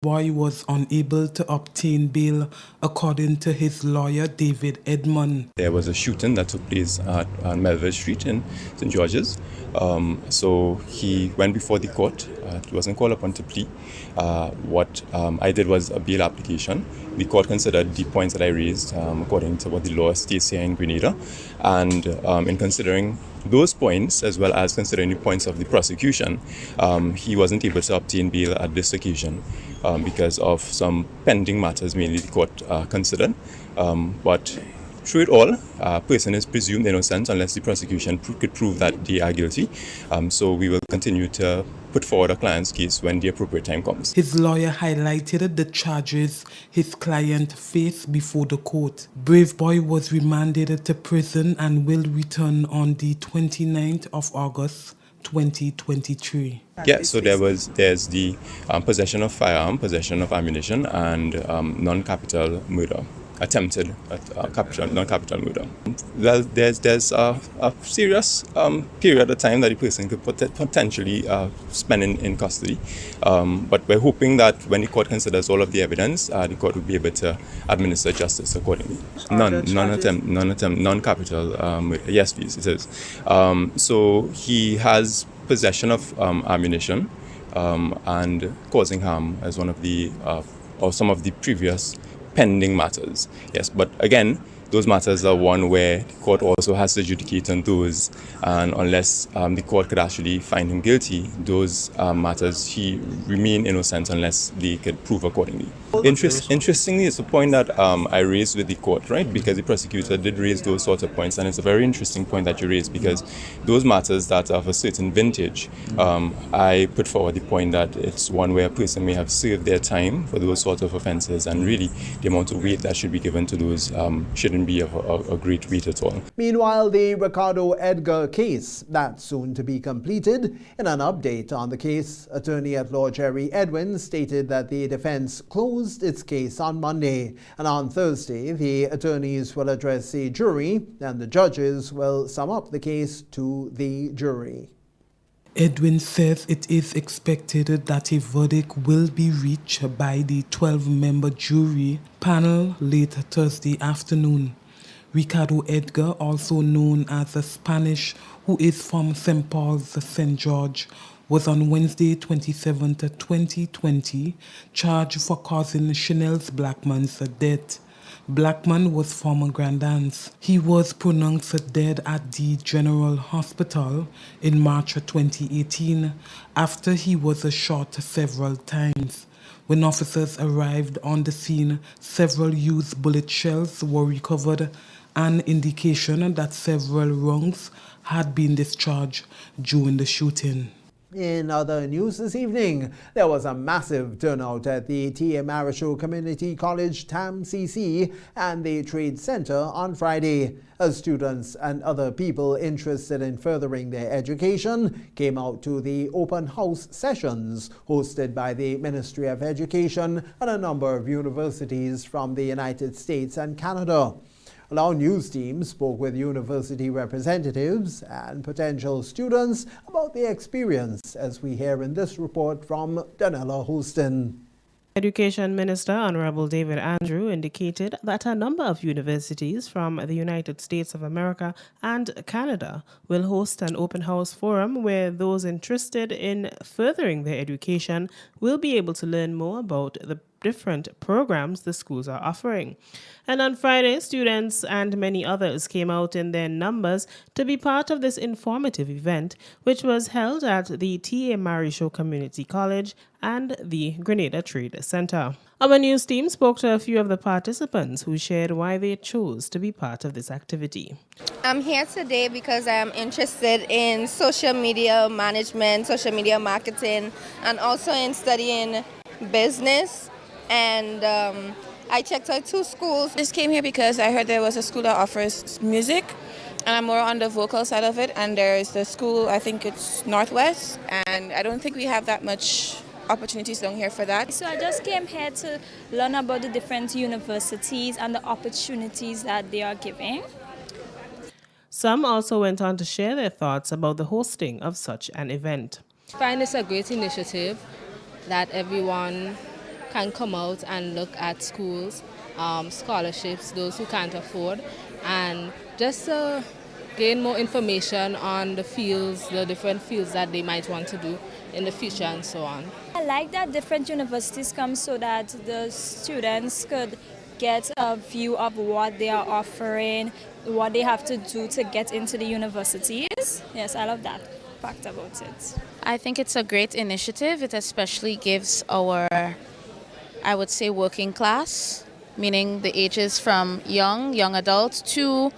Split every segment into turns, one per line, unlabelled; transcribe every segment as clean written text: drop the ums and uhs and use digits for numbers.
Boy was unable to obtain bail, according to his lawyer, David Edmond.
There was a shooting that took place at Melville Street in St. George's. So he went before the court. He wasn't called upon to plea. What I did was a bail application. The court considered the points that I raised according to what the law states here in Grenada. And in considering those points, as well as considering the points of the prosecution, he wasn't able to obtain bail at this occasion because of some pending matters, mainly the court considered. But through it all, a person is presumed innocent unless the prosecution could prove that they are guilty. So we will continue to put forward a client's case when the appropriate time comes.
His lawyer highlighted the charges his client faced before the court. Brave Boy was remanded to prison and will return on the 29th of August 2023.
Yeah, so there's the possession of firearm, possession of ammunition, and non-capital murder. Attempted non-capital murder. Well, there's a serious period of time that the person could potentially spend in custody. But we're hoping that when the court considers all of the evidence, the court will be able to administer justice accordingly. Non-capital murder. Yes, please, it is. So he has possession of ammunition and causing harm as one of the or some of the previous pending matters. Yes, but again, those matters are one where the court also has to adjudicate on those, and unless the court could actually find him guilty, those matters, he remain innocent unless they could prove accordingly. Interestingly, it's a point that I raised with the court, right? Because the prosecutor did raise those sorts of points, and it's a very interesting point that you raised, because those matters that are of a certain vintage, I put forward the point that it's one where a person may have served their time for those sorts of offences, and really the amount of weight that should be given to those shouldn't be of a great weight at all.
Meanwhile, the Ricardo Edgar case, that's soon to be completed. In an update on the case, Attorney at Law Jerry Edwin stated that the defense closed its case on Monday, and on Thursday the attorneys will address the jury and the judges will sum up the case to the jury.
Edwin says it is expected that a verdict will be reached by the 12-member jury panel late Thursday afternoon. Ricardo Edgar, also known as the Spanish, who is from St. Paul's, St. George, was on Wednesday, 27th, 2020, charged for causing Chanel's Blackman's death. Blackman was from Grandance. He was pronounced dead at the General Hospital in March 2018 after he was shot several times. When officers arrived on the scene, several used bullet shells were recovered, an indication that several rounds had been discharged during the shooting.
In other news this evening, there was a massive turnout at the T.A. Marichaud Community College TAM-CC and the Trade Center on Friday, as students and other people interested in furthering their education came out to the open house sessions hosted by the Ministry of Education and a number of universities from the United States and Canada. Our news team spoke with university representatives and potential students about their experience, as we hear in this report from Danella Houston.
Education Minister Honorable David Andrew indicated that a number of universities from the United States of America and Canada will host an open house forum where those interested in furthering their education will be able to learn more about the different programs the schools are offering. And on Friday, students and many others came out in their numbers to be part of this informative event, which was held at the T.A. Marichaud Community College and the Grenada Trade Center. Our news team spoke to a few of the participants who shared why they chose to be part of this activity.
I'm here today because I am interested in social media management, social media marketing, and also in studying business. And I checked out 2 schools.
I just came here because I heard there was a school that offers music, and I'm more on the vocal side of it. And there's the school, I think it's Northwest, and I don't think we have that much opportunities down here for that.
So I just came here to learn about the different universities and the opportunities that they are giving.
Some also went on to share their thoughts about the hosting of such an event.
I find this a great initiative that everyone can come out and look at schools, scholarships, those who can't afford, and just gain more information on the fields, the different fields that they might want to do in the future and so on.
I like that different universities come so that the students could get a view of what they are offering, what they have to do to get into the universities. Yes, I love that fact about it.
I think it's a great initiative. It especially gives our, I would say, working class, meaning the ages from young adults to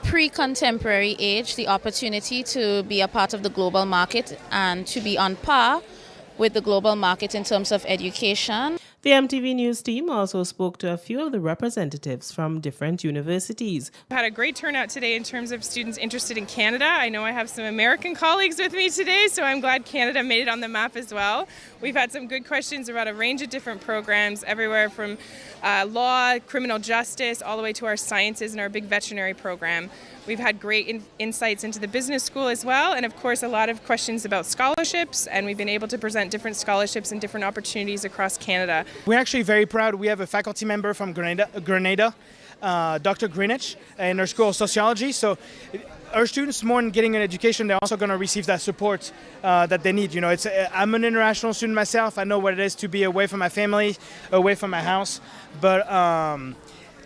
pre-contemporary age, the opportunity to be a part of the global market and to be on par with the global market in terms of education.
The MTV News team also spoke to a few of the representatives from different universities.
We've had a great turnout today in terms of students interested in Canada. I know I have some American colleagues with me today, so I'm glad Canada made it on the map as well. We've had some good questions about a range of different programs, everywhere from law, criminal justice, all the way to our sciences and our big veterinary program. We've had great insights into the business school as well, and of course a lot of questions about scholarships, and we've been able to present different scholarships and different opportunities across Canada.
We're actually very proud. We have a faculty member from Grenada, Dr. Greenwich, in our School of Sociology. So our students, more than getting an education, they're also going to receive that support that they need. You know, I'm an international student myself. I know what it is to be away from my family, away from my house, but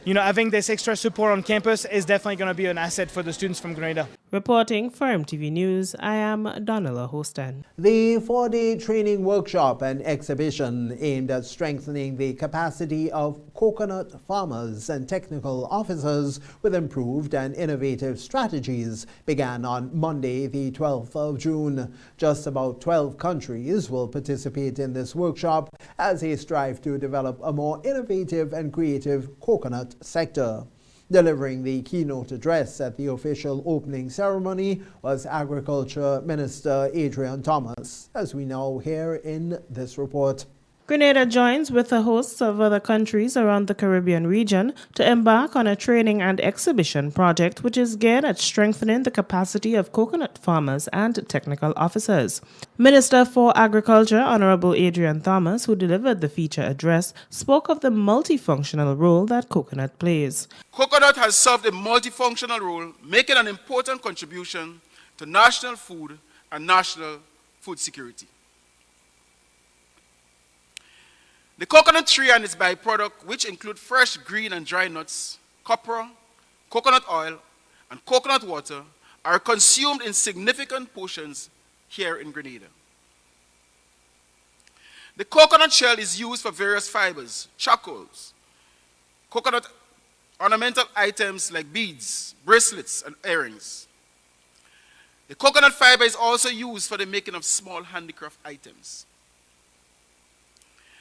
you know, having this extra support on campus is definitely going to be an asset for the students from Grenada.
Reporting for MTV News, I am Donella Hostin.
The 4-day training workshop and exhibition aimed at strengthening the capacity of coconut farmers and technical officers with improved and innovative strategies began on Monday, the 12th of June. Just about 12 countries will participate in this workshop as they strive to develop a more innovative and creative coconut sector. Delivering the keynote address at the official opening ceremony was Agriculture Minister Adrian Thomas, as we now hear in this report.
Grenada joins with the hosts of other countries around the Caribbean region to embark on a training and exhibition project which is geared at strengthening the capacity of coconut farmers and technical officers. Minister for Agriculture, Honorable Adrian Thomas, who delivered the feature address, spoke of the multifunctional role that coconut plays.
Coconut has served a multifunctional role, making an important contribution to national food and national food security. The coconut tree and its byproduct, which include fresh green and dry nuts, copra, coconut oil, and coconut water, are consumed in significant portions here in Grenada. The coconut shell is used for various fibers, charcoals, coconut ornamental items like beads, bracelets, and earrings. The coconut fiber is also used for the making of small handicraft items.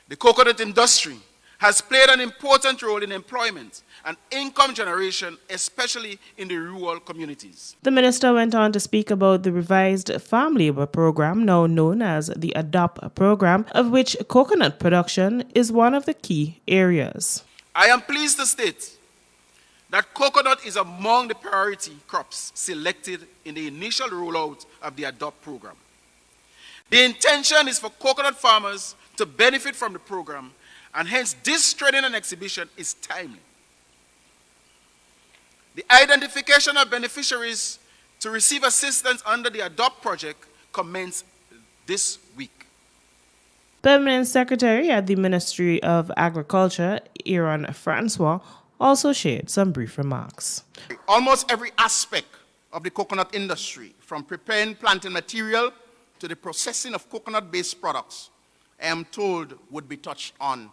The coconut industry has played an important role in employment and income generation, especially in the rural communities.
The minister went on to speak about the revised farm labor program, now known as the ADOPT program, of which coconut production is one of the key areas.
I am pleased to state that coconut is among the priority crops selected in the initial rollout of the ADOPT program. The intention is for coconut farmers to benefit from the program, and hence this training and exhibition is timely. The identification of beneficiaries to receive assistance under the ADOPT project commenced this week.
Permanent Secretary at the Ministry of Agriculture, Aaron Francois, also shared some brief remarks.
Almost every aspect of the coconut industry, from preparing planting material to the processing of coconut-based products, I am told would be touched on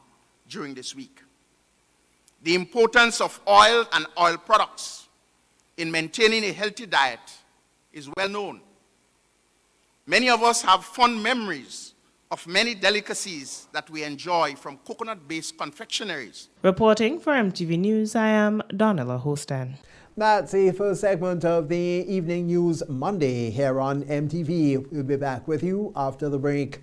during this week. The importance of oil and oil products in maintaining a healthy diet is well known. Many of us have fond memories of many delicacies that we enjoy from coconut-based confectionaries.
Reporting for MTV News, I am Donella Hostin.
That's the first segment of the Evening News Monday here on MTV. We'll be back with you after the break.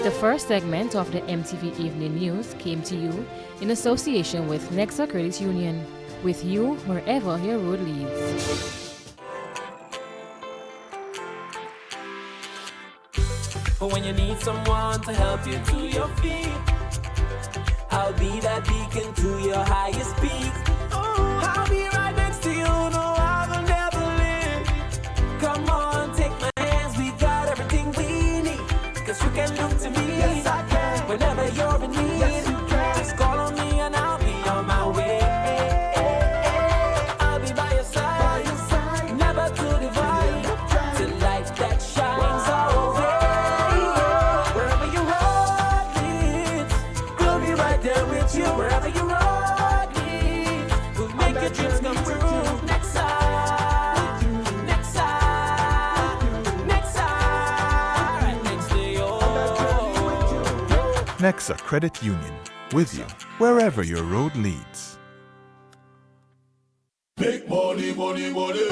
The first segment of the MTV Evening News came to you in association with Nexa Credit Union, with you wherever your road leads.
For when you need someone to help you to your feet, I'll be that beacon to your highest peak. Oh, I'll be right next to you, no, I will never leave. Come on, take my hands, we got everything we need. Cause you can look to me, yes I can. Whenever you're in need, yes you can. Just call on me and I'll be on my way. I'll be by your side, never to divide. To light that shines our way. Wherever your heart leads, we'll be right there with you. Wherever your heart leads, we'll make your dreams come true. Next side, next side, next side, right next to you.
Nexa Credit Union, with you wherever your road leads.
Make money, money, money.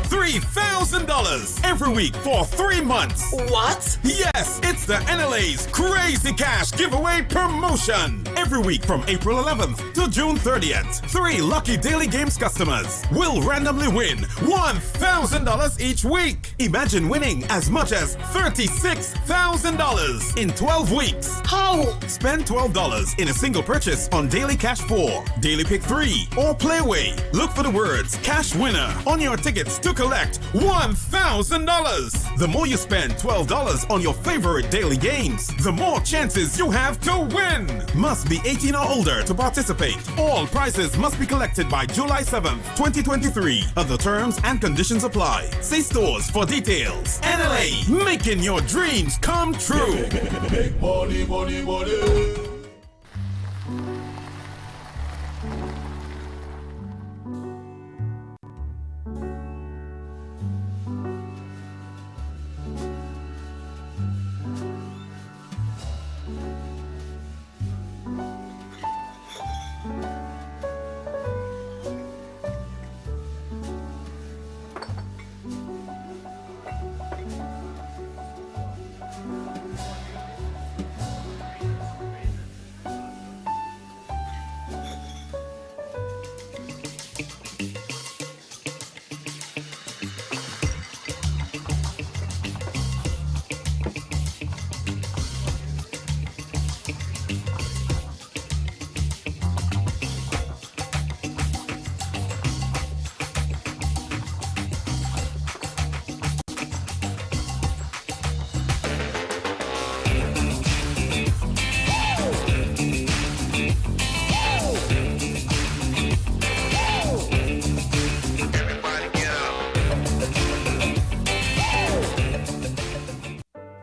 $3,000 every week for 3 months.
What?
Yes, it's the NLA's Crazy Cash Giveaway Promotion. Every week from April 11th to June 30th, 3 lucky Daily Games customers will randomly win $1,000 each week. Imagine winning as much as $36,000 in 12 weeks.
How?
Spend $12 in a single purchase on Daily Cash 4, Daily Pick 3, or Playway. Look for the words Cash Winner on your tickets to collect $1,000. The more you spend $12 on your favorite daily games, the more chances you have to win. Must be 18 or older to participate. All prizes must be collected by July 7th, 2023. Other terms and conditions apply. See stores for details. NLA, making your dreams come true.
Make money, money, money.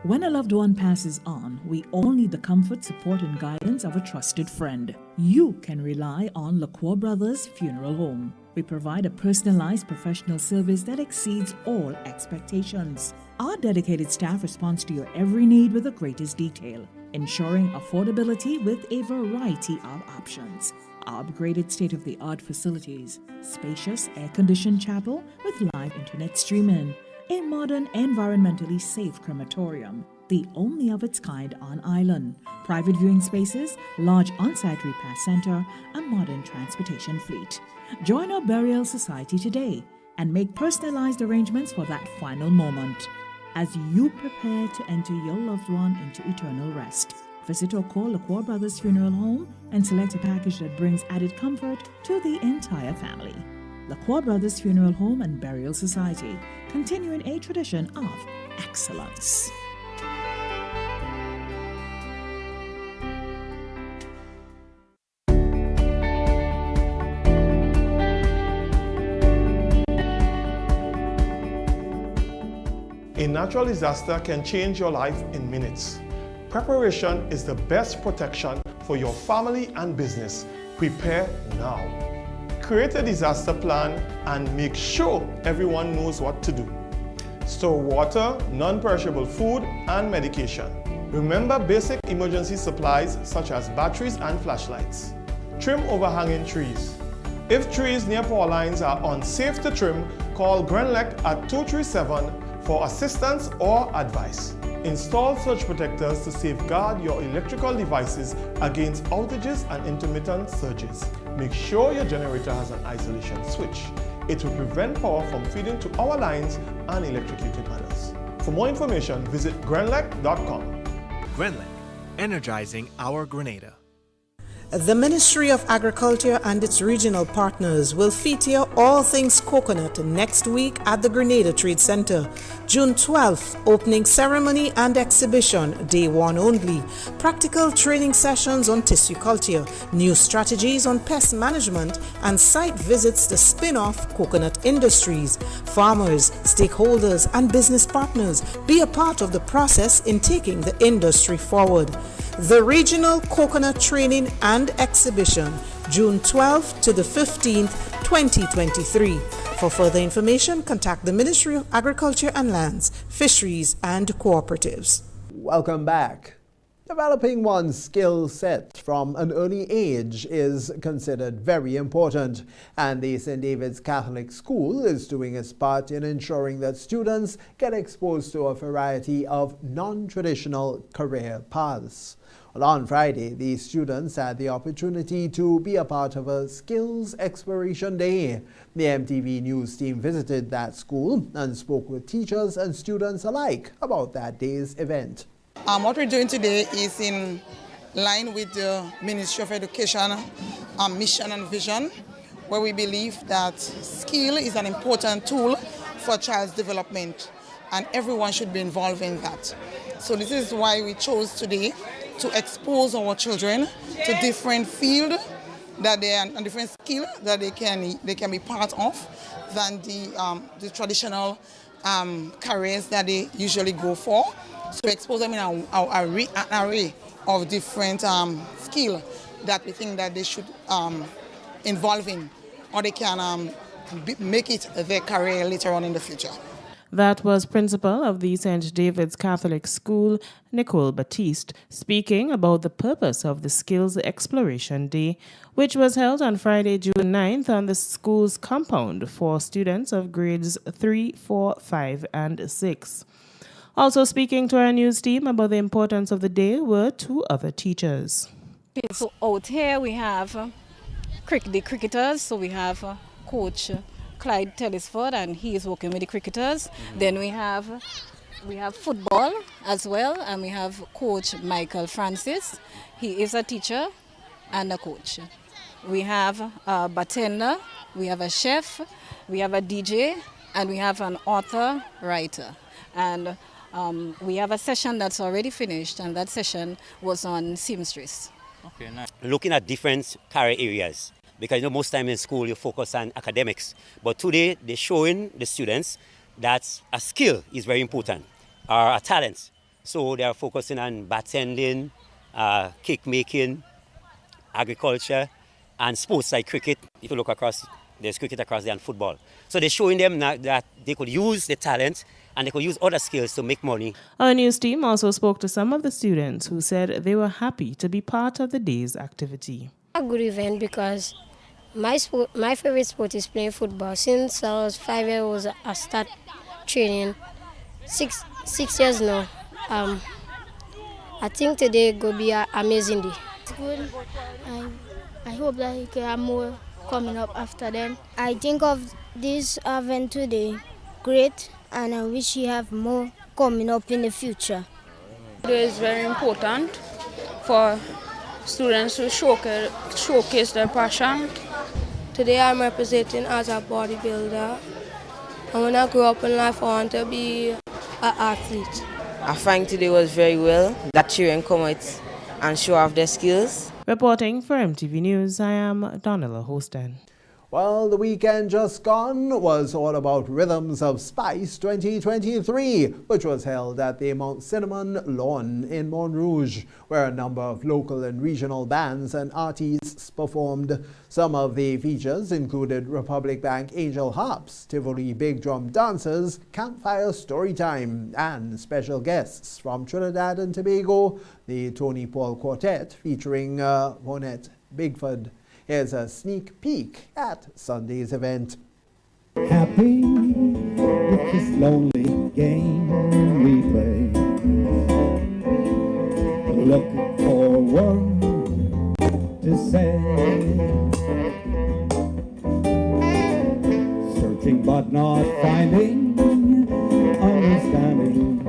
When a loved one passes on, we all need the comfort, support, and guidance of a trusted friend. You can rely on LaCour Brothers Funeral Home. We provide a personalized professional service that exceeds all expectations. Our dedicated staff responds to your every need with the greatest detail, ensuring affordability with a variety of options. Our upgraded state-of-the-art facilities, spacious air-conditioned chapel with live internet streaming, a modern, environmentally safe crematorium, the only of its kind on island, private viewing spaces, large on-site repast center, a modern transportation fleet. Join our burial society today and make personalized arrangements for that final moment as you prepare to enter your loved one into eternal rest. Visit or call LaCour Brothers Funeral Home and select a package that brings added comfort to the entire family. LaCour Brothers Funeral Home and Burial Society, continuing a tradition of excellence.
A natural disaster can change your life in minutes. Preparation is the best protection for your family and business. Prepare now. Create a disaster plan and make sure everyone knows what to do. Store water, non-perishable food, and medication. Remember basic emergency supplies such as batteries and flashlights. Trim overhanging trees. If trees near power lines are unsafe to trim, call Grenlec at 237 for assistance or advice. Install surge protectors to safeguard your electrical devices against outages and intermittent surges. Make sure your generator has an isolation switch. It will prevent power from feeding to our lines and electrocuting others. For more information, visit grenlec.com.
Grenlec, energizing our Grenada.
The Ministry of Agriculture and its regional partners will feature all things coconut next week at the Grenada Trade Center. June 12th, opening ceremony and exhibition, day one only. Practical training sessions on tissue culture, new strategies on pest management, and site visits to spin-off coconut industries. Farmers, stakeholders, and business partners, be a part of the process in taking the industry forward. The Regional Coconut Training and Exhibition, June 12th to the 15th, 2023. For further information, contact the Ministry of Agriculture and Lands, Fisheries and Cooperatives.
Welcome back. Developing one's skill set from an early age is considered very important, and the St. David's Catholic School is doing its part in ensuring that students get exposed to a variety of non-traditional career paths. Well, on Friday, the students had the opportunity to be a part of a skills exploration day. The MTV News team visited that school and spoke with teachers and students alike about that day's event.
What we're doing today is in line with the Ministry of Education mission and vision, where we believe that skill is an important tool for a child's development, and everyone should be involved in that. So this is why we chose today to expose our children to different fields that they and different skills that they can be part of than the traditional careers that they usually go for. So we expose them in an array of different skills that we think that they should involve in, or they can make it their career later on in the future.
That was Principal of the St. David's Catholic School, Nicole Batiste, speaking about the purpose of the Skills Exploration Day, which was held on Friday, June 9th on the school's compound for students of grades 3, 4, 5, and 6. Also speaking to our news team about the importance of the day were two other teachers.
Okay, so out here we have the cricketers, so we have Coach Clyde Tellisford, and he is working with the cricketers. Then we have football as well, and we have Coach Michael Francis. He is a teacher and a coach. We have a bartender, we have a chef, we have a DJ, and we have an author, writer. And we have a session that's already finished, and that session was on seamstress.
Okay, nice. Looking at different career areas, because most time in school you focus on academics, but today they're showing the students that a skill is very important, or a talent. So they are focusing on bartending, cake making, agriculture, and sports like cricket. If you look across, there's cricket across there and football. So they're showing them that they could use the talent and they could use other skills to make money.
Our news team also spoke to some of the students who said they were happy to be part of the day's activity.
A good event because my favorite sport is playing football. Since I was 5 years old, I started training. Six years now. I think today will be an amazing day.
It's good. I hope that you can have more coming up after then. I think of this event today great, and I wish you have more coming up in the future.
It is very important for students to showcase their passion.
Today I'm representing as a bodybuilder, and when I grow up in life I want to be an athlete.
I find today was very well, that children come out and show off their skills.
Reporting for MTV News, I am Donella Hostin.
Well, the weekend just gone was all about Rhythms of Spice 2023, which was held at the Mount Cinnamon Lawn in Montrouge, where a number of local and regional bands and artists performed. Some of the features included Republic Bank Angel Harps, Tivoli Big Drum Dancers, Campfire Storytime, and special guests from Trinidad and Tobago, the Tony Paul Quartet featuring Monette Bigford. Here's a sneak peek at Sunday's event.
Happy with this lonely game we play, looking for a word to say, searching but not finding, understanding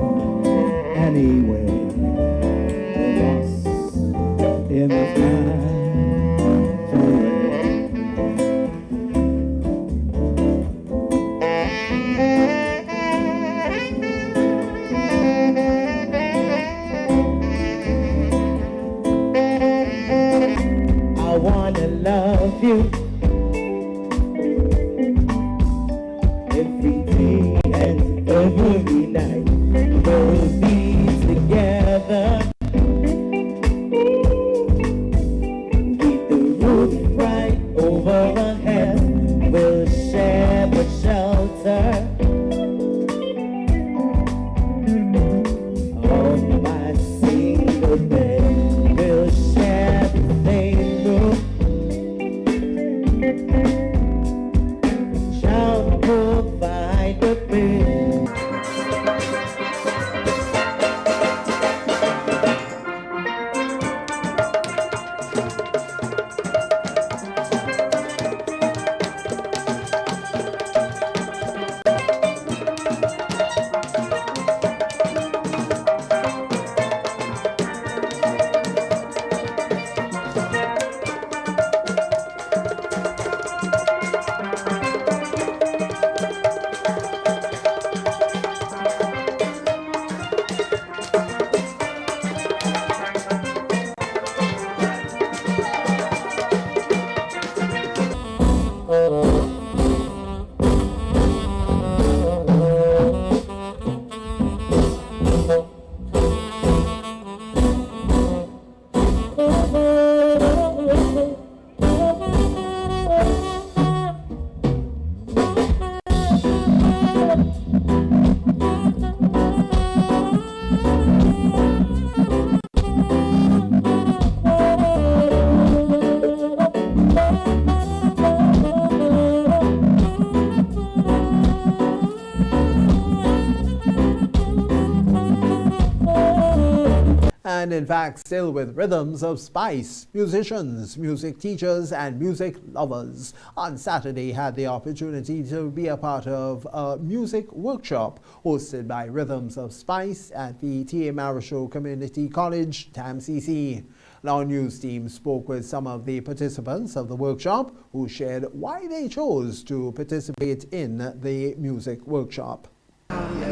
And in fact, still with rhythms of spice, musicians, music teachers, and music lovers on Saturday had the opportunity to be a part of a music workshop hosted by Rhythms of Spice at the T.A. Marichaud Community College, TAMCC. Our news team spoke with some of the participants of the workshop who shared why they chose to participate in the music workshop.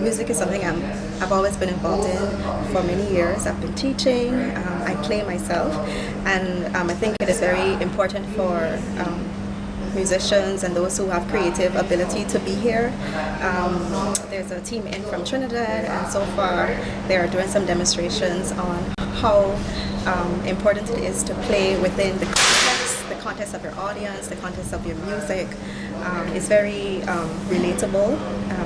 Music is something I've always been involved in for many years. I've been teaching, I play myself, and I think it is very important for musicians and those who have creative ability to be here. There's a team in from Trinidad, and so far they are doing some demonstrations on how important it is to play within the context of your audience, the context of your music. It's very relatable,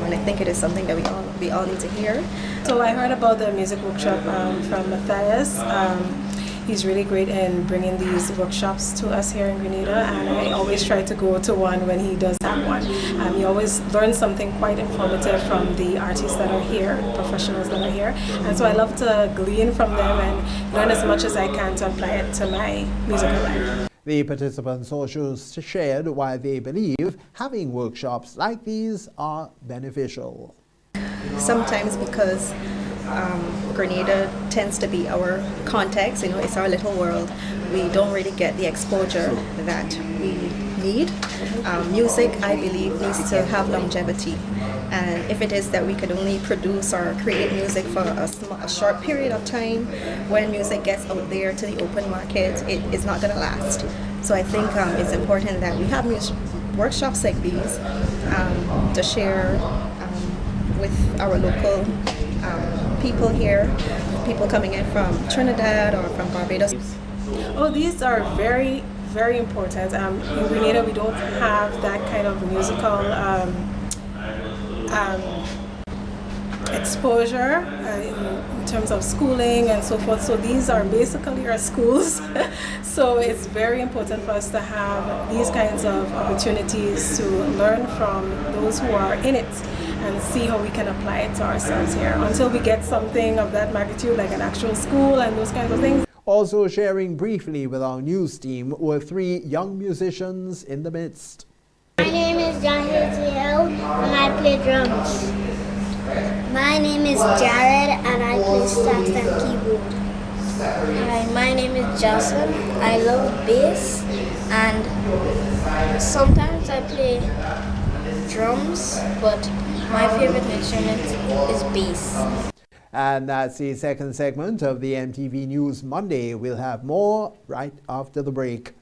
and I think it is something that we all need to hear.
So I heard about the music workshop from Matthias. He's really great in bringing these workshops to us here in Grenada, and I always try to go to one when he does have one. You always learn something quite informative from the artists that are here, professionals that are here, and so I love to glean from them and learn as much as I can to apply it to my musical life.
The participants also shared why they believe having workshops like these are beneficial.
Sometimes because Grenada tends to be our context, it's our little world. We don't really get the exposure that we need. Music, I believe, needs to have longevity. And if it is that we could only produce or create music for a short period of time, when music gets out there to the open market, it is not going to last. So I think it's important that we have workshops like these to share with our local people here, people coming in from Trinidad or from Barbados.
Oh, these are very, very important. In Grenada, we don't have that kind of musical exposure in terms of schooling and so forth. So these are basically our schools. So it's very important for us to have these kinds of opportunities to learn from those who are in it and see how we can apply it to ourselves here until we get something of that magnitude, like an actual school and those kinds of things.
Also sharing briefly with our news team were 3 young musicians in the midst.
My name is John Hill and I play drums. My name is Jared and I play sax and keyboard.
Hi, my name is Jason. I love bass and sometimes I play drums, but my favorite instrument is bass.
And that's the second segment of the MTV News Monday. We'll have more right after the break.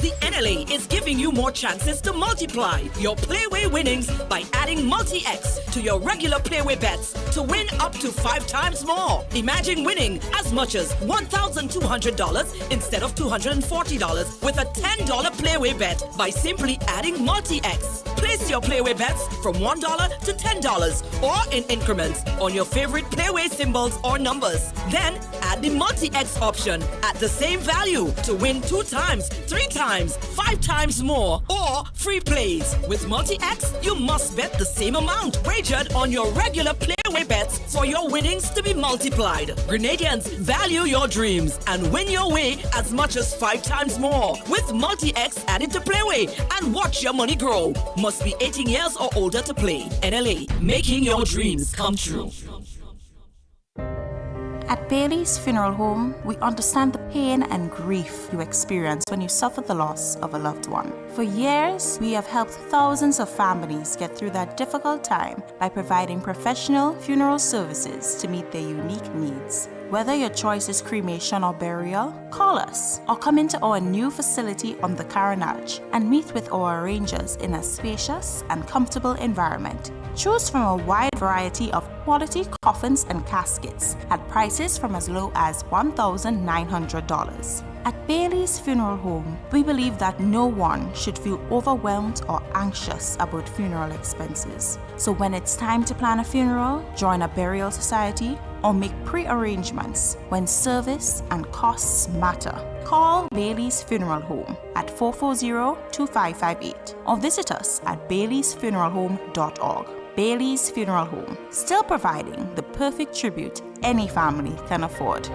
The NLA is giving you more chances to multiply your Playway winnings by adding Multi-X to your regular Playway bets to win up to 5 times more. Imagine winning as much as $1,200 instead of $240 with a $10 Playway bet by simply adding Multi-X. Place your Playway bets from $1 to $10 or in increments on your favorite Playway symbols or numbers. Then add the Multi-X option at the same value to win 2 times, 3 times, 5 times more, or free plays. With Multi-X, you must bet the same amount wagered on your regular Playway bets for your winnings to be multiplied. Grenadians, value your dreams and win your way as much as 5 times more with Multi-X added to Playway and watch your money grow. Must be 18 years or older to play. NLA, making your dreams come true.
At Bailey's Funeral Home, we understand the pain and grief you experience when you suffer the loss of a loved one. For years, we have helped thousands of families get through that difficult time by providing professional funeral services to meet their unique needs. Whether your choice is cremation or burial, call us or come into our new facility on the Carenage and meet with our arrangers in a spacious and comfortable environment. Choose from a wide variety of quality coffins and caskets at prices from as low as $1,900. At Bailey's Funeral Home, we believe that no one should feel overwhelmed or anxious about funeral expenses. So when it's time to plan a funeral, join a burial society, or make pre-arrangements when service and costs matter, call Bailey's Funeral Home at 440-2558 or visit us at baileysfuneralhome.org. Bailey's Funeral Home, still providing the perfect tribute any family can afford.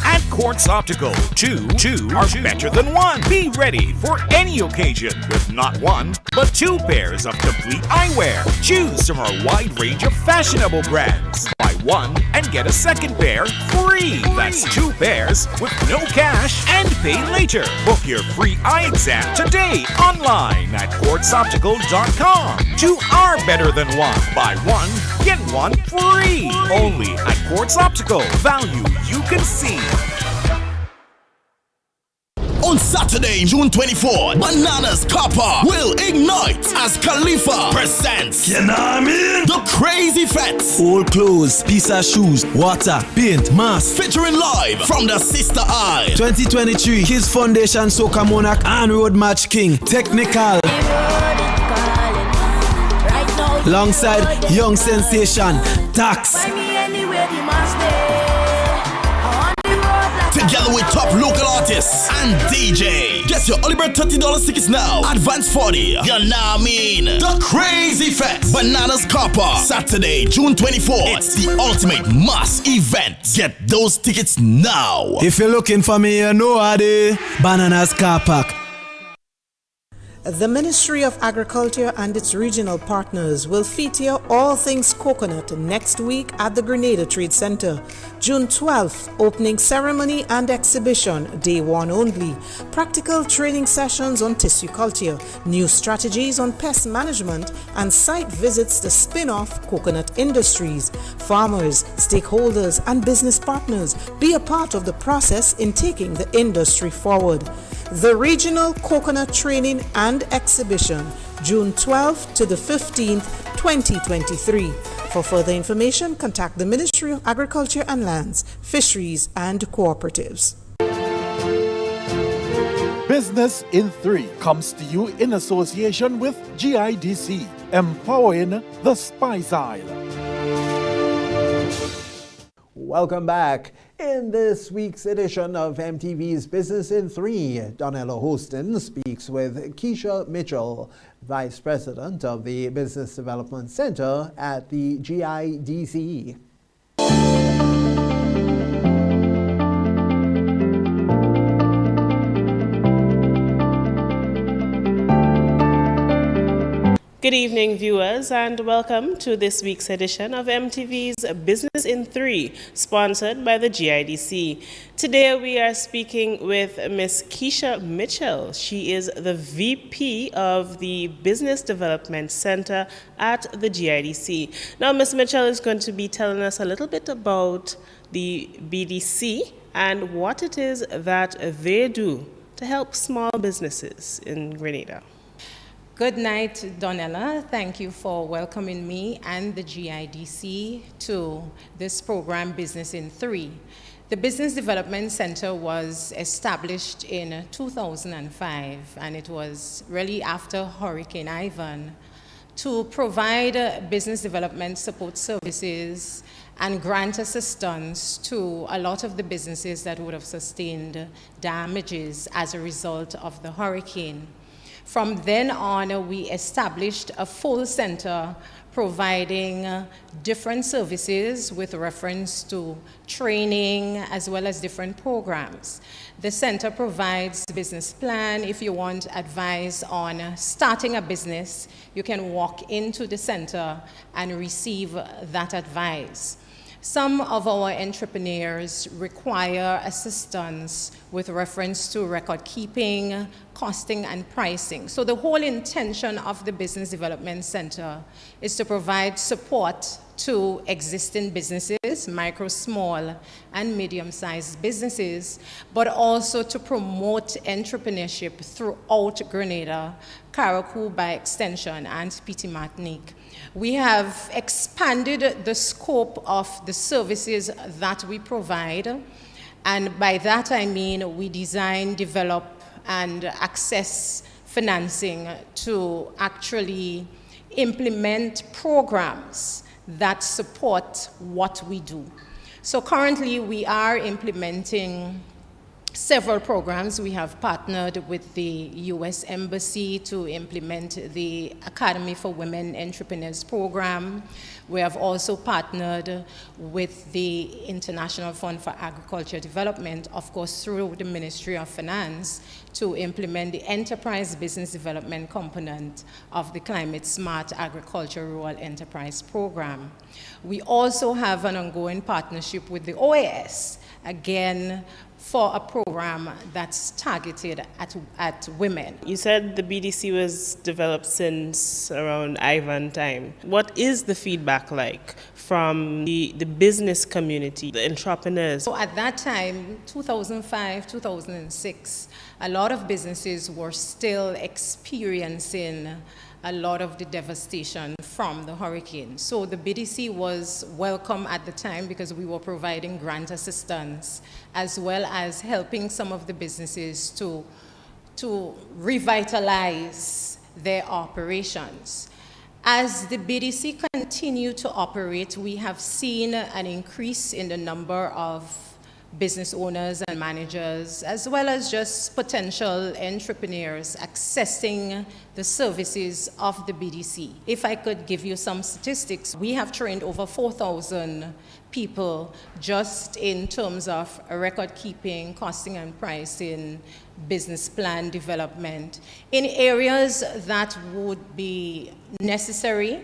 At Quartz Optical, two are better than one. Be ready for any occasion with not one, but two pairs of complete eyewear. Choose from our wide range of fashionable brands. Buy one and get a second pair free. That's two pairs with no cash and pay later. Book your free eye exam today online at quartzoptical.com. Two are better than one. Buy one, get one free. Only at Quartz Optical. Value you can see.
On Saturday, June 24th, Bananas Car Park will ignite as Khalifa presents The Crazy Fets.
Old clothes, piece of shoes, water, paint, mask.
Featuring live from the Sister Eye.
2023, His Foundation, Soca Monarch and Road Match King. Technical. Alongside Young Sensation, Tax.
Together with top local artists and DJ. Get your early bird $30 tickets now. Advance 40. You know what I mean? The Crazy Fest. Bananas Car Park. Saturday, June 24th. It's the ultimate mass event. Get those tickets now.
If you're looking for me, you know how they Bananas Car Park.
The Ministry of Agriculture and its regional partners will feature all things coconut next week at the Grenada Trade Center. June 12th, opening ceremony and exhibition, day one only. Practical training sessions on tissue culture, new strategies on pest management, and site visits to spin-off coconut industries. Farmers, stakeholders, and business partners, be a part of the process in taking the industry forward. The Regional Coconut Training and Exhibition, June 12th to the 15th, 2023. For further information, contact the Ministry of Agriculture and Lands, Fisheries and Cooperatives.
Business in 3 comes to you in association with GIDC, empowering the Spice Isle.
Welcome back. In this week's edition of MTV's Business in 3, Donella Hostin speaks with Keisha Mitchell, Vice President of the Business Development Center at the GIDC.
Good evening, viewers, and welcome to this week's edition of MTV's Business in 3, sponsored by the GIDC. Today, we are speaking with Miss Keisha Mitchell. She is the VP of the Business Development Center at the GIDC. Now, Miss Mitchell is going to be telling us a little bit about the BDC and what it is that they do to help small businesses in Grenada.
Good night, Donella. Thank you for welcoming me and the GIDC to this program, Business in 3. The Business Development Center was established in 2005, and it was really after Hurricane Ivan to provide business development support services and grant assistance to a lot of the businesses that would have sustained damages as a result of the hurricane. From then on, we established a full center providing different services with reference to training as well as different programs. The center provides business plan. If you want advice on starting a business, you can walk into the center and receive that advice. Some of our entrepreneurs require assistance with reference to record keeping, costing, and pricing. So the whole intention of the Business Development Center is to provide support to existing businesses, micro, small, and medium-sized businesses, but also to promote entrepreneurship throughout Grenada, Carriacou by extension, and Petit Martinique. We have expanded the scope of the services that we provide, and by that I mean we design, develop, and access financing to actually implement programs that support what we do. So currently we are implementing several programs. We have partnered with the U.S. Embassy to implement the Academy for Women Entrepreneurs program. We have also partnered with the International Fund for Agriculture Development, of course through the Ministry of Finance, to implement the Enterprise Business Development component of the Climate Smart Agriculture Rural Enterprise Program. We also have an ongoing partnership with the OAS, again, for a program that's targeted at women.
You said the BDC was developed since around Ivan time. What is the feedback like from the business community, the entrepreneurs?
So at that time, 2005, 2006, a lot of businesses were still experiencing a lot of the devastation from the hurricane. So the BDC was welcome at the time because we were providing grant assistance as well as helping some of the businesses to revitalize their operations. As the BDC continued to operate, we have seen an increase in the number of business owners and managers, as well as just potential entrepreneurs accessing the services of the BDC. If I could give you some statistics, we have trained over 4,000 people just in terms of record keeping, costing and pricing, business plan development, in areas that would be necessary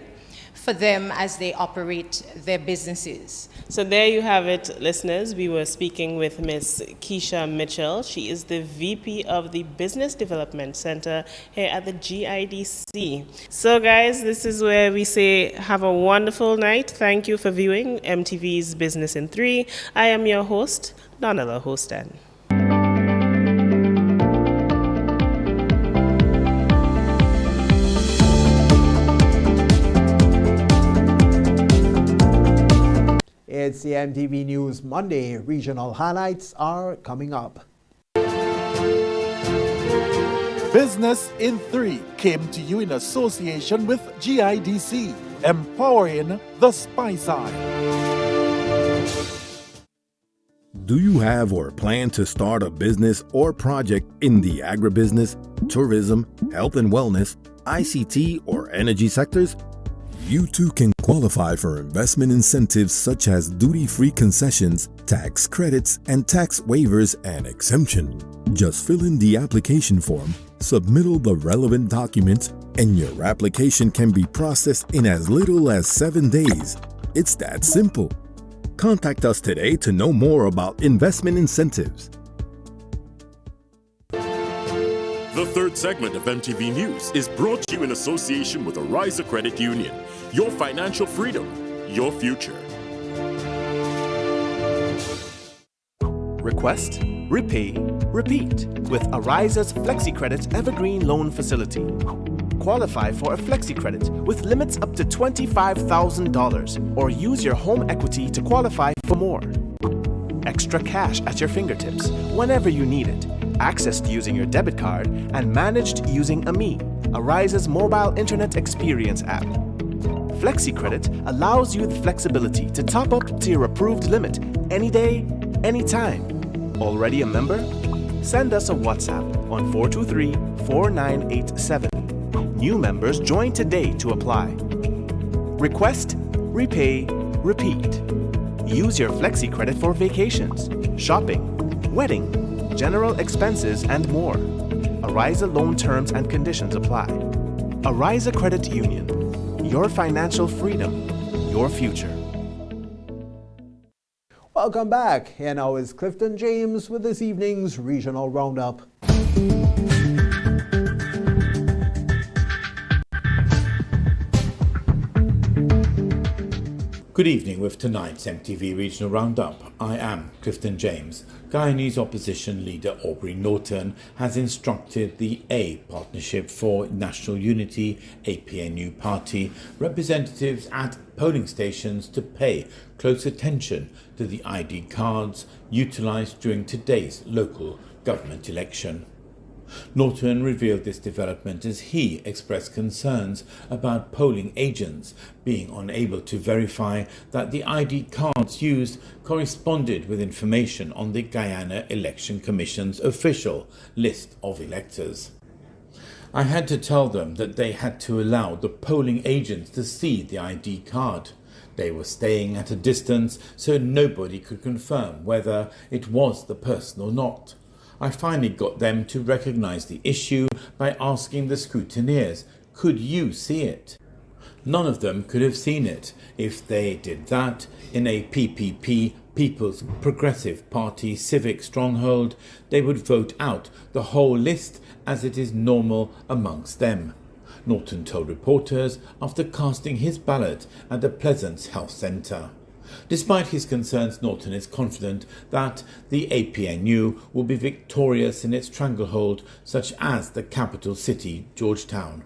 for them as they operate their businesses.
So there you have it, listeners. We were speaking with Ms. Keisha Mitchell. She is the VP of the Business Development Center here at the GIDC. So guys, this is where we say have a wonderful night. Thank you for viewing MTV's Business in 3. I am your host, Donella Hostan.
It's the MTV News Monday. Regional highlights are coming up.
Business in 3 came to you in association with GIDC, empowering the Spy Side.
Do you have or plan to start a business or project in the agribusiness, tourism, health and wellness, ICT, or energy sectors? You too can qualify for investment incentives such as duty-free concessions, tax credits, and tax waivers and exemption. Just fill in the application form, submit all the relevant documents, and your application can be processed in as little as 7 days. It's that simple. Contact us today to know more about investment incentives.
The third segment of MTV News is brought to you in association with Ariza Credit Union. Your financial freedom, your future.
Request, repay, repeat with Ariza's FlexiCredit Evergreen Loan Facility. Qualify for a FlexiCredit with limits up to $25,000 or use your home equity to qualify for more. Extra cash at your fingertips whenever you need it. Accessed using your debit card and managed using AMI, Ariza's mobile internet experience app. FlexiCredit allows you the flexibility to top up to your approved limit any day, anytime. Already a member? Send us a WhatsApp on 423-4987. New members join today to apply. Request, repay, repeat. Use your FlexiCredit for vacations, shopping, wedding, general expenses, and more. Ariza loan terms and conditions apply. Ariza Credit Union. Your financial freedom, your future.
Welcome back. Here now is Clifton James with this evening's Regional Roundup.
Good evening with tonight's MTV Regional Roundup. I am Clifton James. Guyanese opposition leader Aubrey Norton has instructed the A Partnership for National Unity, APNU party, representatives at polling stations to pay close attention to the ID cards utilised during today's local government election. Norton revealed this development as he expressed concerns about polling agents being unable to verify that the ID cards used corresponded with information on the Guyana Election Commission's official list of electors. I had to tell them that they had to allow the polling agents to see the ID card. They were staying at a distance, so nobody could confirm whether it was the person or not. I finally got them to recognize the issue by asking the scrutineers, could you see it? None of them could have seen it. If they did that in a PPP, People's Progressive Party civic stronghold, they would vote out the whole list as it is normal amongst them, Norton told reporters after casting his ballot at the Pleasance Health Centre. Despite his concerns, Norton is confident that the APNU will be victorious in its stranglehold, such as the capital city, Georgetown.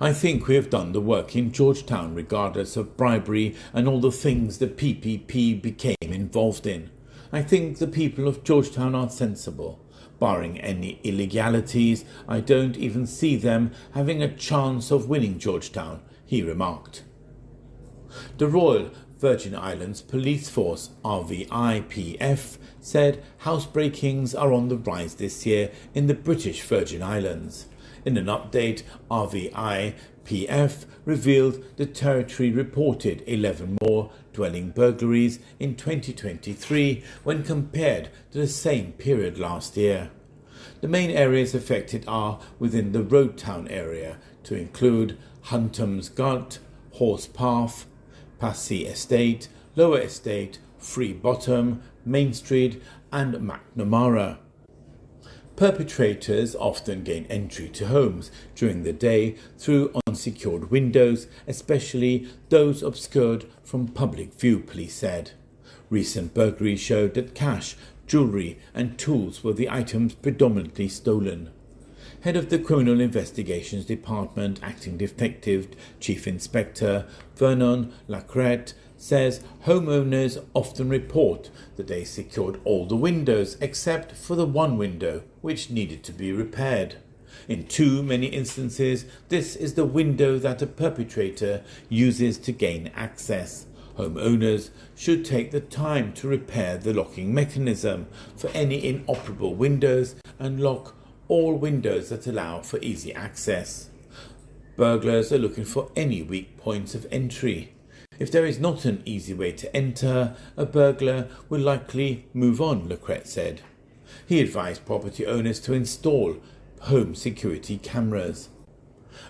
I think we have done the work in Georgetown regardless of bribery and all the things the PPP became involved in. I think the people of Georgetown are sensible. Barring any illegalities, I don't even see them having a chance of winning Georgetown, he remarked. The Royal Virgin Islands Police Force, RVIPF, said housebreakings are on the rise this year in the British Virgin Islands. In an update, RVIPF revealed the territory reported 11 more dwelling burglaries in 2023 when compared to the same period last year. The main areas affected are within the Road Town area, to include Huntom's Gut, Horse Path, Passy Estate, Lower Estate, Free Bottom, Main Street and McNamara. Perpetrators often gain entry to homes during the day through unsecured windows, especially those obscured from public view, police said. Recent burglaries showed that cash, jewellery and tools were the items predominantly stolen. Head of the Criminal Investigations Department, Acting Detective Chief Inspector Vernon Lacrette, says homeowners often report that they secured all the windows except for the one window which needed to be repaired. In too many instances, this is the window that a perpetrator uses to gain access. Homeowners should take the time to repair the locking mechanism for any inoperable windows and lock all windows that allow for easy access. Burglars are looking for any weak points of entry. If there is not an easy way to enter, a burglar will likely move on, Lacrette said. He advised property owners to install home security cameras.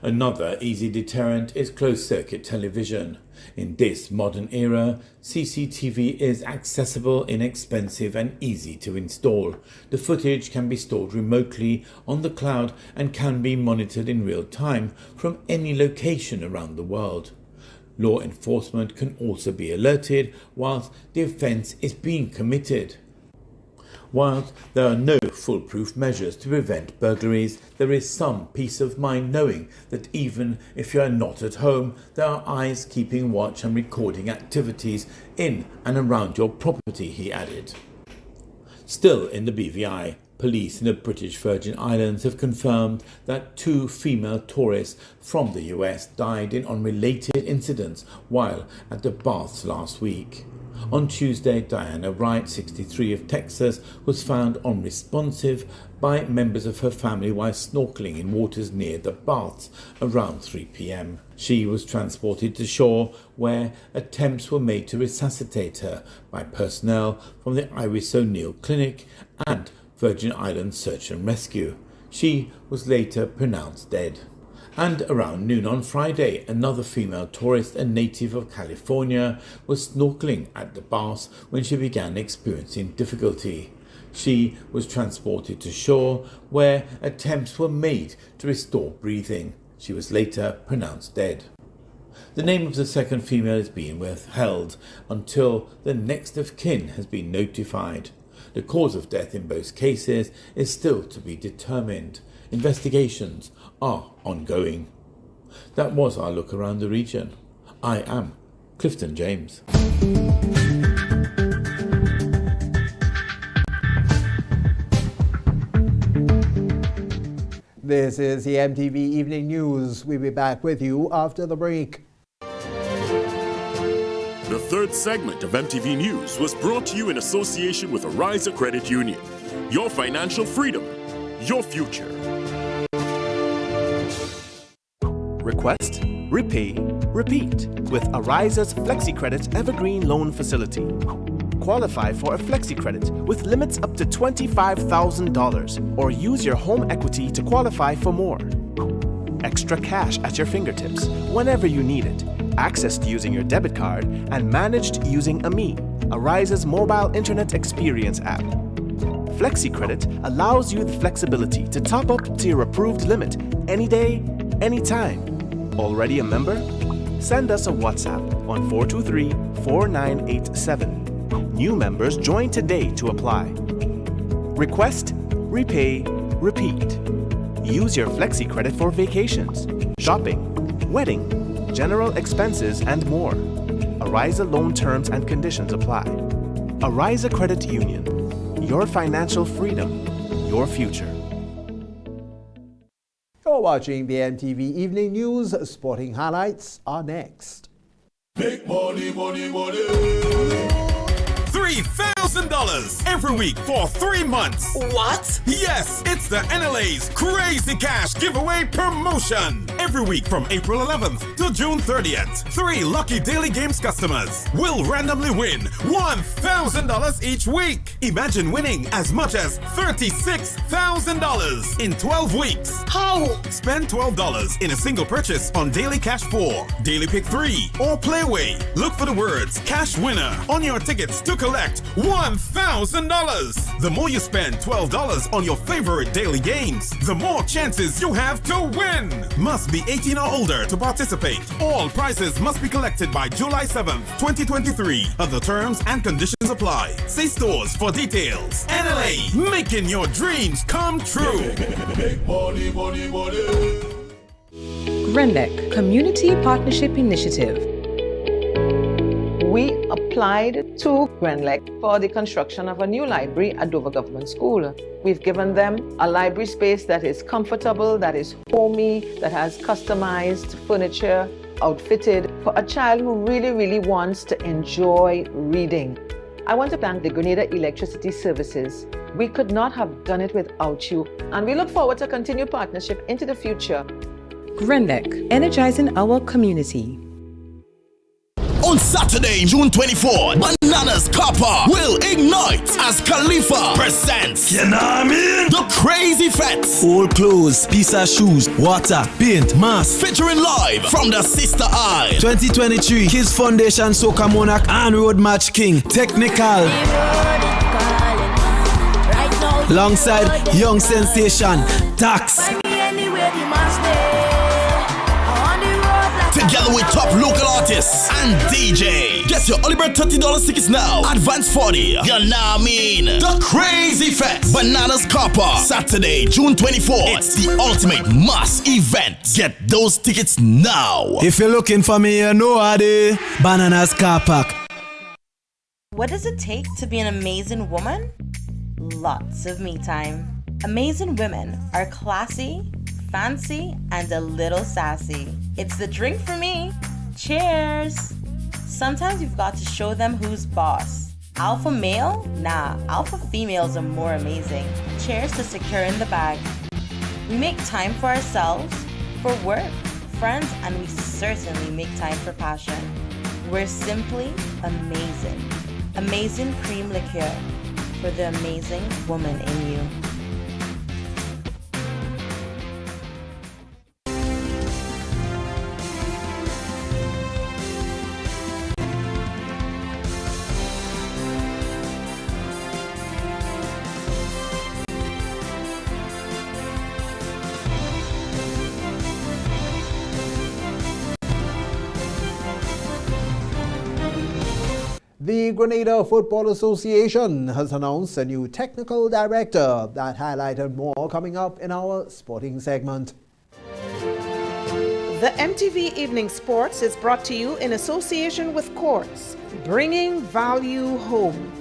Another easy deterrent is closed-circuit television. In this modern era, CCTV is accessible, inexpensive and easy to install. The footage can be stored remotely on the cloud and can be monitored in real time from any location around the world. Law enforcement can also be alerted whilst the offence is being committed. Whilst there are no foolproof measures to prevent burglaries, there is some peace of mind knowing that even if you are not at home, there are eyes keeping watch and recording activities in and around your property, he added. Still in the BVI, police in the British Virgin Islands have confirmed that 2 female tourists from the US died in unrelated incidents while at the baths last week. On Tuesday, Diana Wright, 63 of Texas, was found unresponsive by members of her family while snorkeling in waters near the baths around 3 p.m. She was transported to shore where attempts were made to resuscitate her by personnel from the Iris O'Neill Clinic and Virgin Islands Search and Rescue. She was later pronounced dead. And around noon on Friday, another female tourist, a native of California, was snorkeling at the baths when she began experiencing difficulty. She was transported to shore where attempts were made to restore breathing. She was later pronounced dead. The name of the second female is being withheld until the next of kin has been notified. The cause of death in both cases is still to be determined. Investigations are ongoing. That was our look around the region. I am Clifton James.
This is the MTV Evening News. We'll be back with you after the break.
The third segment of MTV News was brought to you in association with Arise Credit Union. Your financial freedom, your future.
Request, repay, repeat with Ariza's FlexiCredit Evergreen Loan Facility. Qualify for a FlexiCredit with limits up to $25,000 or use your home equity to qualify for more. Extra cash at your fingertips whenever you need it. Accessed using your debit card and managed using AMI, Ariza's mobile internet experience app. FlexiCredit allows you the flexibility to top up to your approved limit any day, anytime. Already a member? Send us a WhatsApp on 423-4987. New members join today to apply. Request, repay, repeat. Use your FlexiCredit for vacations, shopping, wedding, general expenses, and more. Ariza loan terms and conditions apply. Ariza Credit Union. Your financial freedom, your future.
You're watching the MTV Evening News. Sporting highlights are next.
Big money, money, money.
$3,000 every week for 3 months.
What?
Yes, it's the NLA's Crazy Cash Giveaway Promotion. Every week from April 11th to June 30th, 3 lucky Daily Games customers will randomly win $1,000 each week. Imagine winning as much as $36,000 in 12 weeks.
How?
Spend $12 in a single purchase on Daily Cash 4, Daily Pick 3, or Playway. Look for the words Cash Winner on your tickets to collect $1,000. The more you spend $12 on your favorite daily games, the more chances you have to win. Must be 18 or older to participate. All prizes must be collected by July 7th, 2023. Other terms and conditions apply. See stores for details. NLA, making your dreams come true.
Big money, money, money.
GRENLEC Community Partnership Initiative.
We applied to GRENLEC for the construction of a new library at Dover Government School. We've given them a library space that is comfortable, that is homey, that has customized furniture, outfitted for a child who really wants to enjoy reading. I want to thank the Grenada Electricity Services. We could not have done it without you, and we look forward to continued partnership into the future.
GRENLEC, energizing our community.
On Saturday, June 24th, Bananas Kappa will ignite as Khalifa presents The Crazy Fets.
Old clothes, piece of shoes, water, paint, mask.
Featuring live from the Sister Eye.
2023 Kids Foundation Soca Monarch and Road Match King. Technical. Alongside Young Sensation, Tax.
Together with top local artists and DJ. Get your early bird $30 tickets now. Advance 40. You know what I mean? The Crazy Fest. Bananas Kappa. Saturday, June 24th. It's the ultimate mass event. Get those tickets now.
If you're looking for me, you know how they Bananas Car Park.
What does it take to be an amazing woman? Lots of me time. Amazing women are classy, fancy, and a little sassy. It's the drink for me. Cheers! Sometimes you've got to show them who's boss. Alpha male? Nah, alpha females are more amazing. Cheers to securing the bag. We make time for ourselves, for work, friends, and we certainly make time for passion. We're simply amazing. Amazing cream liqueur for the amazing woman in you.
The Grenada Football Association has announced a new technical director. That highlighted more coming up in our sporting segment.
The MTV Evening Sports is brought to you in association with Courts, bringing value home.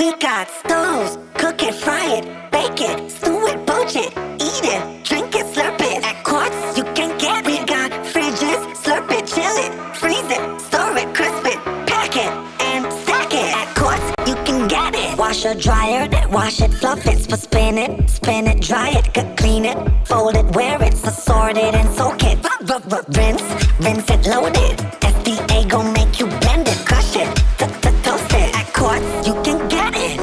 We got stoves, cook it, fry it, bake it, stew it, poach it, eat it, drink it, slurp it. At Quartz, you can get it. We got fridges, slurp it, chill it, freeze it, store it, crisp it, pack it, and stack it. At Quartz, you can get it. Wash or dryer it, wash it, fluff it, spin it, dry it, clean it, fold it, wear it, sort it, and soak it. Rinse it, load it. FDA gon' make you blend it, crush it, toast it. At Quartz, you can get it.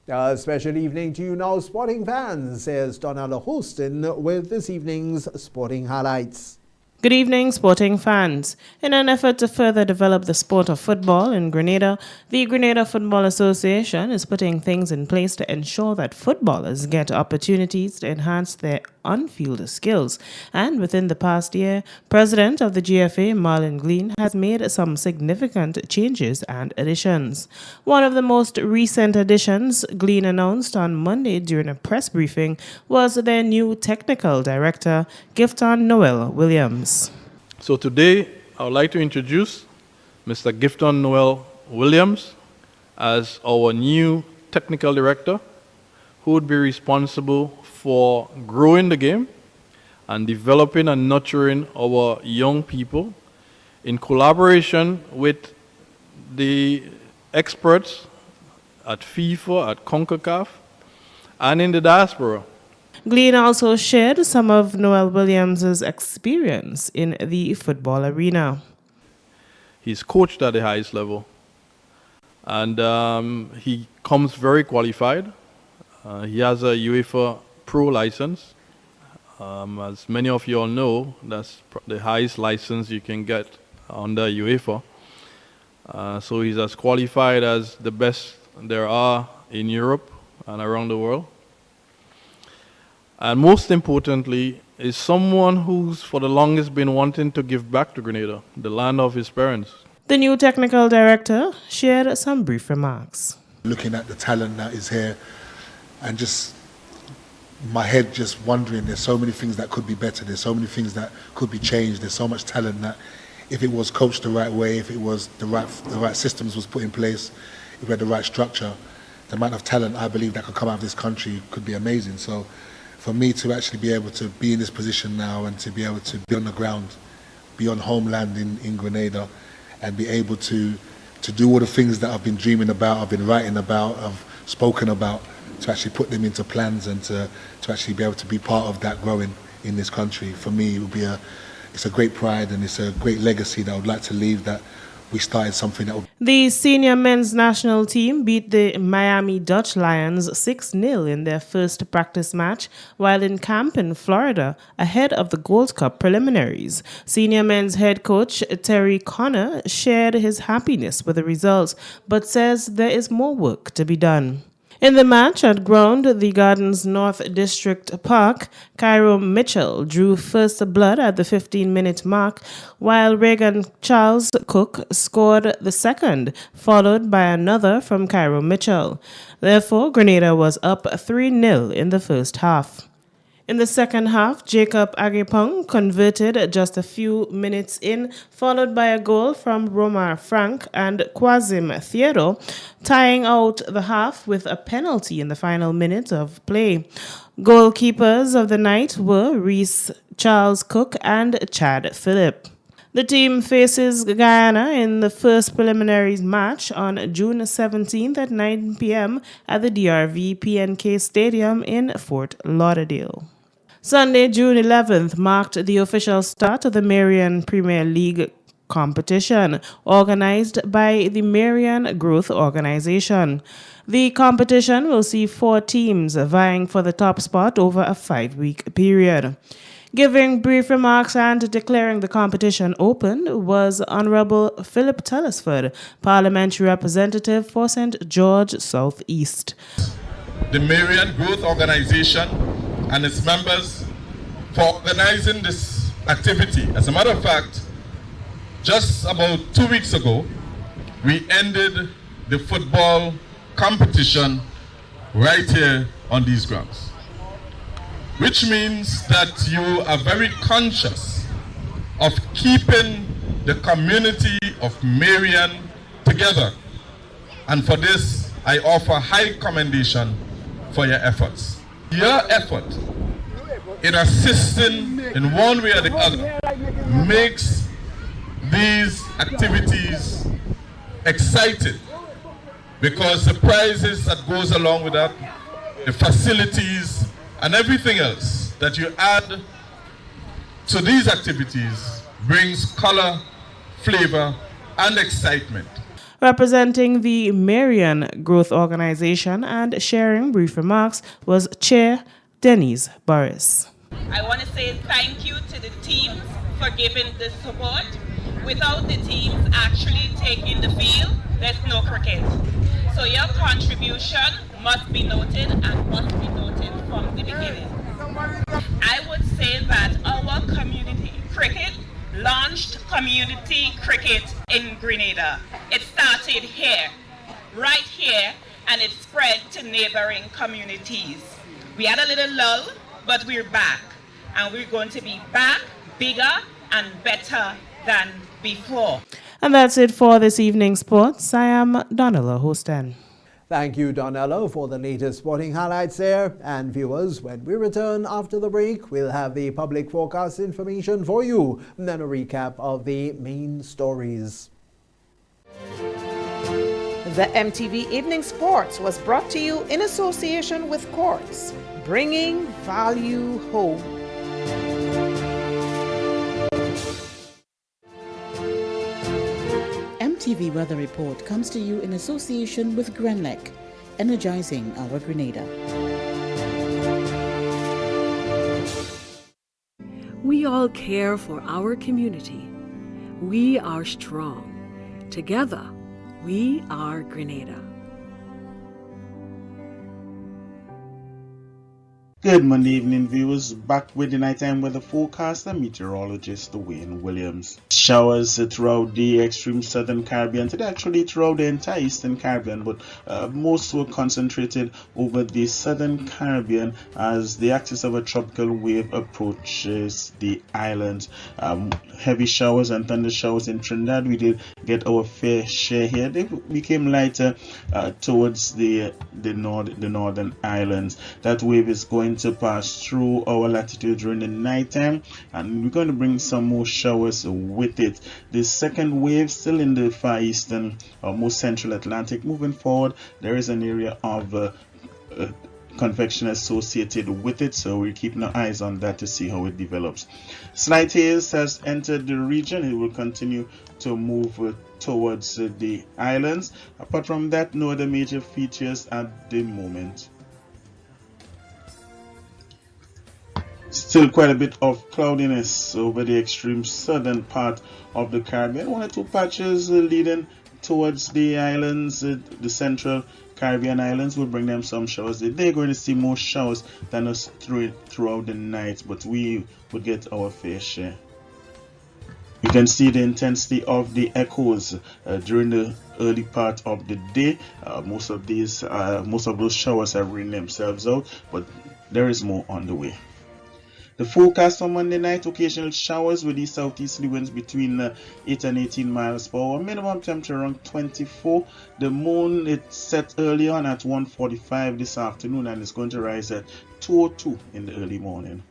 A special evening to you now, sporting fans, says Donella Holston with this evening's sporting highlights.
Good evening, sporting fans. In an effort to further develop the sport of football in Grenada, the Grenada Football Association is putting things in place to ensure that footballers get opportunities to enhance their on-field skills. And within the past year, President of the GFA, Marlon Glean, has made some significant changes and additions. One of the most recent additions Glean announced on Monday during a press briefing was their new technical director, Gifton Noel Williams.
So today, I would like to introduce Mr. Gifton Noel Williams as our new technical director, who would be responsible for growing the game and developing and nurturing our young people in collaboration with the experts at FIFA, at CONCACAF, and in the diaspora.
Glean also shared some of Noel Williams' experience in the football arena.
He's coached at the highest level, and he comes very qualified. He has a UEFA Pro license. As many of you all know, that's the highest license you can get under UEFA. So he's as qualified as the best there are in Europe and around the world. And most importantly, is someone who's for the longest been wanting to give back to Grenada, the land of his parents.
The new technical director shared some brief remarks.
Looking at the talent that is here and just my head just wondering, there's so many things that could be better, there's so many things that could be changed, there's so much talent that if it was coached the right way, if it was the right systems was put in place, if we had the right structure, the amount of talent I believe that could come out of this country could be amazing. So for me to actually be able to be in this position now and to be able to be on the ground, be on homeland in Grenada, and be able to do all the things that I've been dreaming about, I've been writing about, I've spoken about, to actually put them into plans and to actually be able to be part of that growing in this country. For me, it would be it's a great pride and it's a great legacy that I would like to leave, that we started something that would...
The senior men's national team beat the Miami Dutch Lions 6-0 in their first practice match while in camp in Florida ahead of the Gold Cup preliminaries. Senior men's head coach Terry Connor shared his happiness with the results but says there is more work to be done. In the match at Ground, the Gardens North District Park, Cairo Mitchell drew first blood at the 15-minute mark, while Reagan Charles Cook scored the second, followed by another from Cairo Mitchell. Therefore, Grenada was up 3-0 in the first half. In the second half, Jacob Agepong converted just a few minutes in, followed by a goal from Romar Frank and Quasim Theodore, tying out the half with a penalty in the final minute of play. Goalkeepers of the night were Reese Charles Cook and Chad Phillip. The team faces Guyana in the first preliminaries match on June 17th at 9 p.m. at the DRV PNK Stadium in Fort Lauderdale. Sunday, June 11th, marked the official start of the Marion Premier League competition, organized by the Marion Growth Organization. The competition will see 4 teams vying for the top spot over a 5-week period. Giving brief remarks and declaring the competition open was Honorable Philip Telesford, Parliamentary Representative for St. George South East.
The Marion Growth Organization and its members for organizing this activity. As a matter of fact, just about 2 weeks ago, we ended the football competition right here on these grounds, which means that you are very conscious of keeping the community of Marion together. And for this, I offer high commendation for your efforts. Your effort in assisting in one way or the other makes these activities exciting, because the prizes that goes along with that, the facilities and everything else that you add to these activities brings color, flavor and excitement.
Representing the Marion Growth Organization and sharing brief remarks was Chair Denise Burris.
I want to say thank you to the teams for giving the support. Without the teams actually taking the field, there's no cricket. So your contribution must be noted and must be noted from the beginning. I would say that our community cricket launched community cricket in Grenada. It started here, right here, and it spread to neighboring communities. We had a little lull, but we're back, and we're going to be back bigger and better than before.
And that's it for this evening's sports. I am Donella Hostin.
Thank you, Donello, for the latest sporting highlights there. And viewers, when we return after the break, we'll have the public forecast information for you, and then a recap of the main stories.
The MTV Evening Sports was brought to you in association with Quartz, bringing value home.
MTV Weather Report comes to you in association with Grenlec, energizing our Grenada.
We all care for our community. We are strong. Together, we are Grenada.
Good Monday evening, viewers. Back with the nighttime weather forecast and meteorologist Wayne Williams. Showers throughout the extreme southern Caribbean today, actually throughout the entire eastern Caribbean, but most were concentrated over the southern Caribbean as the axis of a tropical wave approaches the islands. Heavy showers and thunder showers in Trinidad, we did get our fair share here. They became lighter towards the northern islands. That wave is going to pass through our latitude during the nighttime, and we're going to bring some more showers with it. The second wave still in the far eastern or most central Atlantic. Moving forward, there is an area of convection associated with it, so we're keeping our eyes on that to see how it develops. Slight haze has entered the region. It will continue to move towards the islands. Apart from that, no other major features at the moment. Still quite a bit of cloudiness over the extreme southern part of the Caribbean. One or two patches leading towards the islands, the central Caribbean islands will bring them some showers. They're going to see more showers than us throughout the night, but we will get our fair share. You can see the intensity of the echoes during the early part of the day. Most of those showers have rained themselves out, but there is more on the way. The forecast for Monday night, occasional showers with the southeasterly winds between 8 and 18 miles per hour. Minimum temperature around 24. The moon, it set early on at 1:45 this afternoon and it's going to rise at 2:02 in the early morning.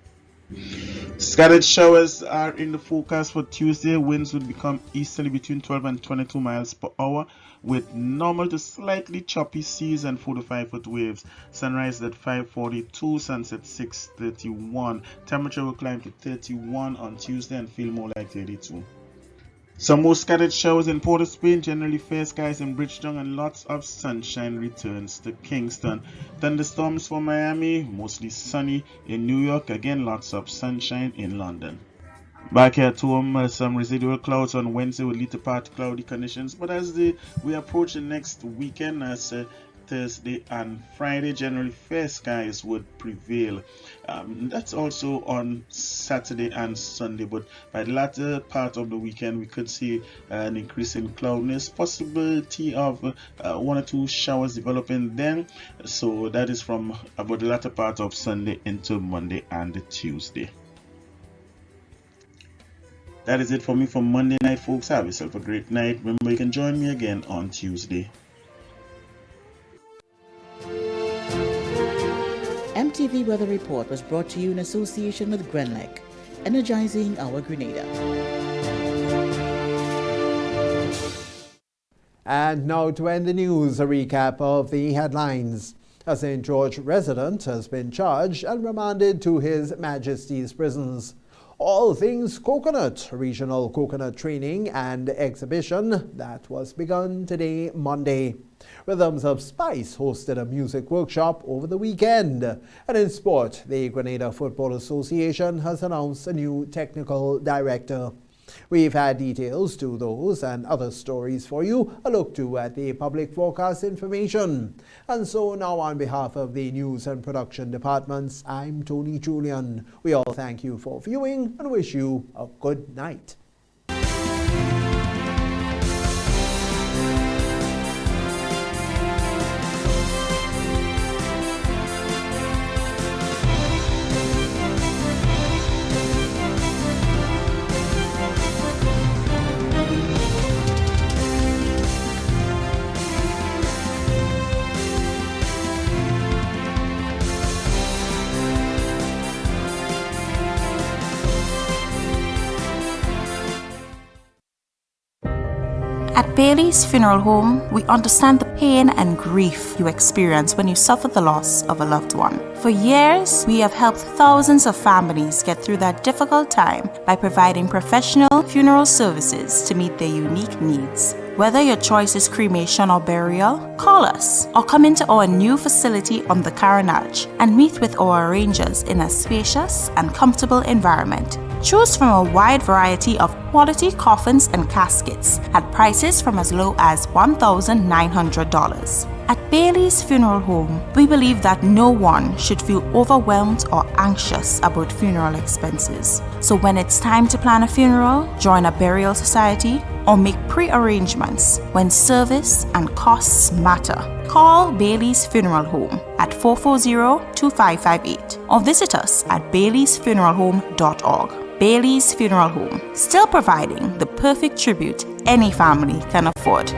Scattered showers are in the forecast for Tuesday. Winds would become easterly between 12 and 22 miles per hour with normal to slightly choppy seas and 4 to 5 foot waves. Sunrise at 5:42, sunset 6:31. Temperature will climb to 31 on Tuesday and feel more like 32. Some more scattered showers in Port of Spain, generally fair skies in Bridgetown, and lots of sunshine returns to Kingston. Thunderstorms for Miami, mostly sunny in New York, again lots of sunshine in London. Back here at home, some residual clouds on Wednesday will lead to partly cloudy conditions, but as we approach the next weekend, as Thursday and Friday, generally fair skies would prevail. That's also on Saturday and Sunday, but by the latter part of the weekend we could see an increase in cloudiness, possibility of 1 or 2 showers developing then. So that is from about the latter part of Sunday into Monday and Tuesday. That is it for me for Monday night, folks. Have yourself a great night. Remember, you can join me again on Tuesday.
MTV Weather Report was brought to you in association with Grenlec, energizing our Grenada.
And now to end the news, a recap of the headlines. A St. George resident has been charged and remanded to His Majesty's prisons. All Things Coconut, regional coconut training and exhibition that was begun today, Monday. Rhythms of Spice hosted a music workshop over the weekend. And in sport, the Grenada Football Association has announced a new technical director. We've had details to those and other stories for you, a look to at the public forecast information. And so now on behalf of the news and production departments, I'm Tony Julian. We all thank you for viewing and wish you a good night.
At Bailey's Funeral Home, we understand the pain and grief you experience when you suffer the loss of a loved one. For years, we have helped thousands of families get through that difficult time by providing professional funeral services to meet their unique needs. Whether your choice is cremation or burial, call us or come into our new facility on the Carenage and meet with our arrangers in a spacious and comfortable environment. Choose from a wide variety of quality coffins and caskets at prices from as low as $1,900. At Bailey's Funeral Home, we believe that no one should feel overwhelmed or anxious about funeral expenses. So when it's time to plan a funeral, join a burial society, or make pre-arrangements when service and costs matter, call Bailey's Funeral Home at 440-2558 or visit us at baileysfuneralhome.org. Bailey's Funeral Home, still providing the perfect tribute any family can afford.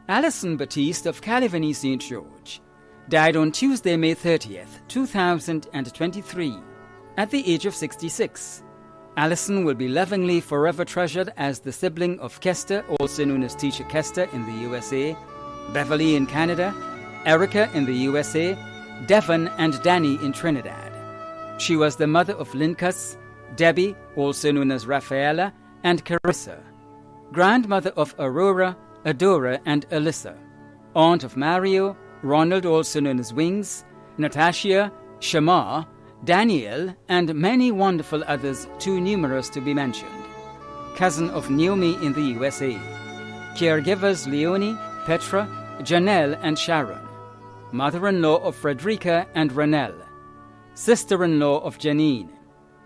Alison Batiste of Calavani St. George died on Tuesday, May 30th, 2023, at the age of 66. Alison will be lovingly forever treasured as the sibling of Kester, also known as Teacher Kester in the USA, Beverly in Canada, Erica in the USA, Devon and Danny in Trinidad. She was the mother of Lincus, Debbie, also known as Rafaela, and Carissa, grandmother of Aurora, Adora, and Alyssa, aunt of Mario, Ronald, also known as Wings, Natasha, Shamar, Daniel, and many wonderful others too numerous to be mentioned. Cousin of Naomi in the USA. Caregivers Leonie, Petra, Janelle, and Sharon. Mother-in-law of Frederica and Ranelle. Sister-in-law of Janine.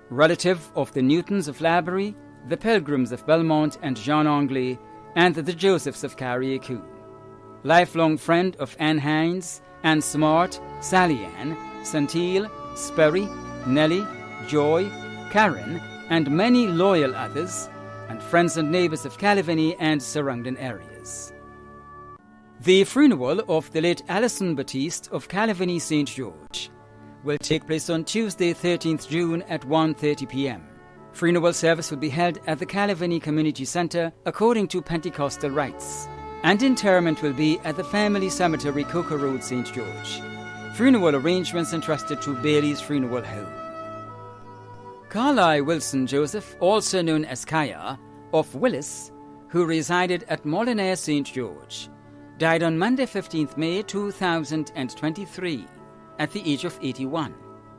Relative of the Newtons of Laborie, the Pilgrims of Belmont and Jean Anglais, and the Josephs of Carriacou. Lifelong friend of Anne Hines, Anne Smart, Sally Ann, Santil, Sperry, Nellie, Joy, Karen, and many loyal others, and friends and neighbors of Calavani and surrounding areas. The funeral of the late Alison Batiste of Calavani St. George will take place on Tuesday, 13th June at 1:30 p.m. Funeral service will be held at the Calavani Community Centre according to Pentecostal rites, and interment will be at the Family Cemetery, Coker Road, St. George. Funeral arrangements entrusted to Bailey's Funeral Home. Carlisle Wilson Joseph, also known as Kaya, of Willis, who resided at Molinaire, St. George, died on Monday, 15th May 2023, at the age of 81.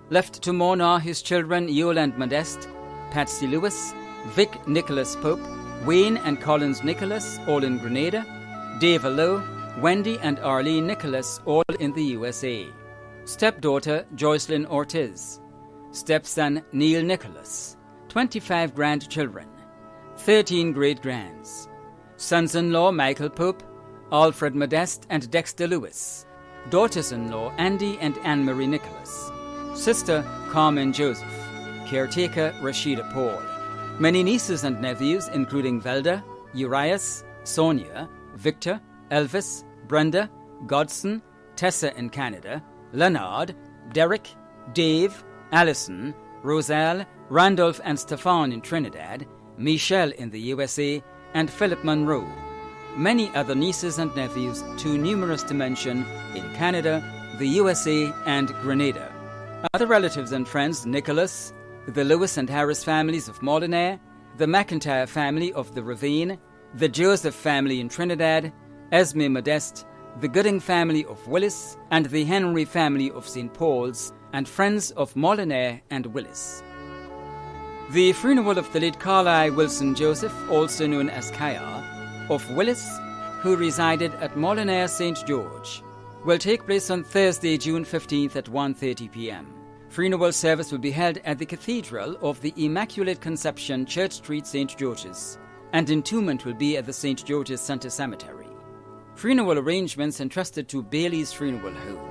Left to mourn are his children Yolande Modeste, Patsy Lewis, Vic Nicholas Pope, Wayne and Collins Nicholas, all in Grenada, Dave Lowe, Wendy and Arlene Nicholas, all in the USA. Stepdaughter Joycelyn Ortiz. Stepson Neil Nicholas. 25 grandchildren. 13 great-grands. Sons-in-law Michael Pope, Alfred Modeste and Dexter Lewis. Daughters-in-law Andy and Anne-Marie Nicholas. Sister Carmen Joseph. Caretaker Rashida Paul. Many nieces and nephews including Velda, Urias, Sonia, Victor, Elvis, Brenda, Godson, Tessa in Canada, Leonard, Derek, Dave, Allison, Roselle, Randolph and Stefan in Trinidad, Michelle in the USA, and Philip Monroe. Many other nieces and nephews, too numerous to mention, in Canada, the USA, and Grenada. Other relatives and friends: Nicholas, the Lewis and Harris families of Molinare, the McIntyre family of the Ravine, the Joseph family in Trinidad, Esme Modeste, the Gooding family of Willis, and the Henry family of St. Paul's, and friends of Molinare and Willis. The funeral of the late Carlisle Wilson Joseph, also known as Kaya, of Willis, who resided at Molinare St. George, will take place on Thursday, June 15th at 1:30 p.m. Funeral service will be held at the Cathedral of the Immaculate Conception, Church Street, St. George's, and entombment will be at the St. George's Center Cemetery. Funeral arrangements entrusted to Bailey's Funeral Home.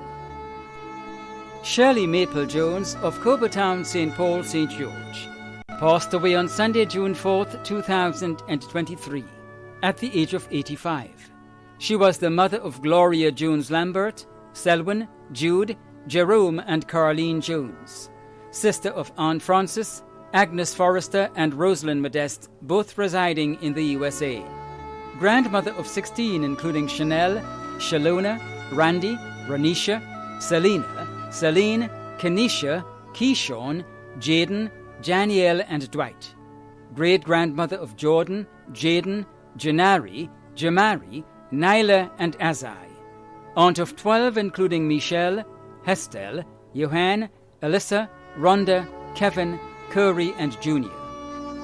Shirley Maple Jones of Coburtown, St. Paul, St. George, passed away on Sunday, June 4th, 2023, at the age of 85. She was the mother of Gloria Jones Lambert, Selwyn, Jude, Jerome and Carleen Jones, sister of Anne Francis, Agnes Forrester and Rosalind Modeste, both residing in the USA. Grandmother of 16, including Chanel, Shalona, Randy, Ranisha, Selena, Celine, Kenisha, Keyshawn, Jaden, Janielle and Dwight. Great-grandmother of Jordan, Jaden, Janari, Jamari, Nyla and Azai. Aunt of 12, including Michelle, Hestel, Johan, Alyssa, Rhonda, Kevin, Curry and Junior.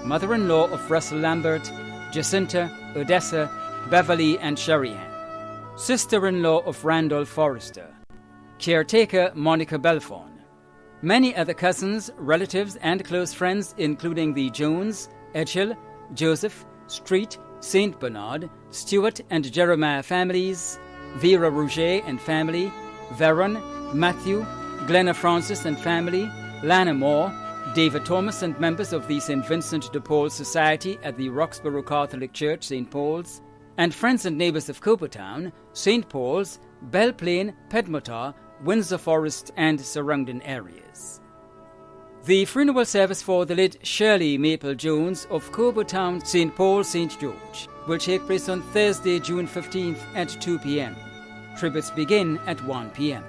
Mother-in-law of Russell Lambert, Jacinta, Odessa, Beverly and Sherian. Sister-in-law of Randolph Forrester. Caretaker Monica Belfon. Many other cousins, relatives and close friends including the Jones, Edghill, Joseph, Street, St. Bernard, Stewart and Jeremiah families, Vera Rouget and family, Veron, Matthew, Glenna Francis and family, Lana Moore, David Thomas and members of the St. Vincent de Paul Society at the Roxborough Catholic Church, St. Paul's, and friends and neighbours of Coburtown, St. Paul's, Belle Plaine, Pedmotar, Windsor Forest and surrounding areas. The funeral service for the late Shirley Maple Jones of Coburtown, St. Paul, St. George will take place on Thursday, June 15th at 2 p.m. Tributes begin at 1 p.m.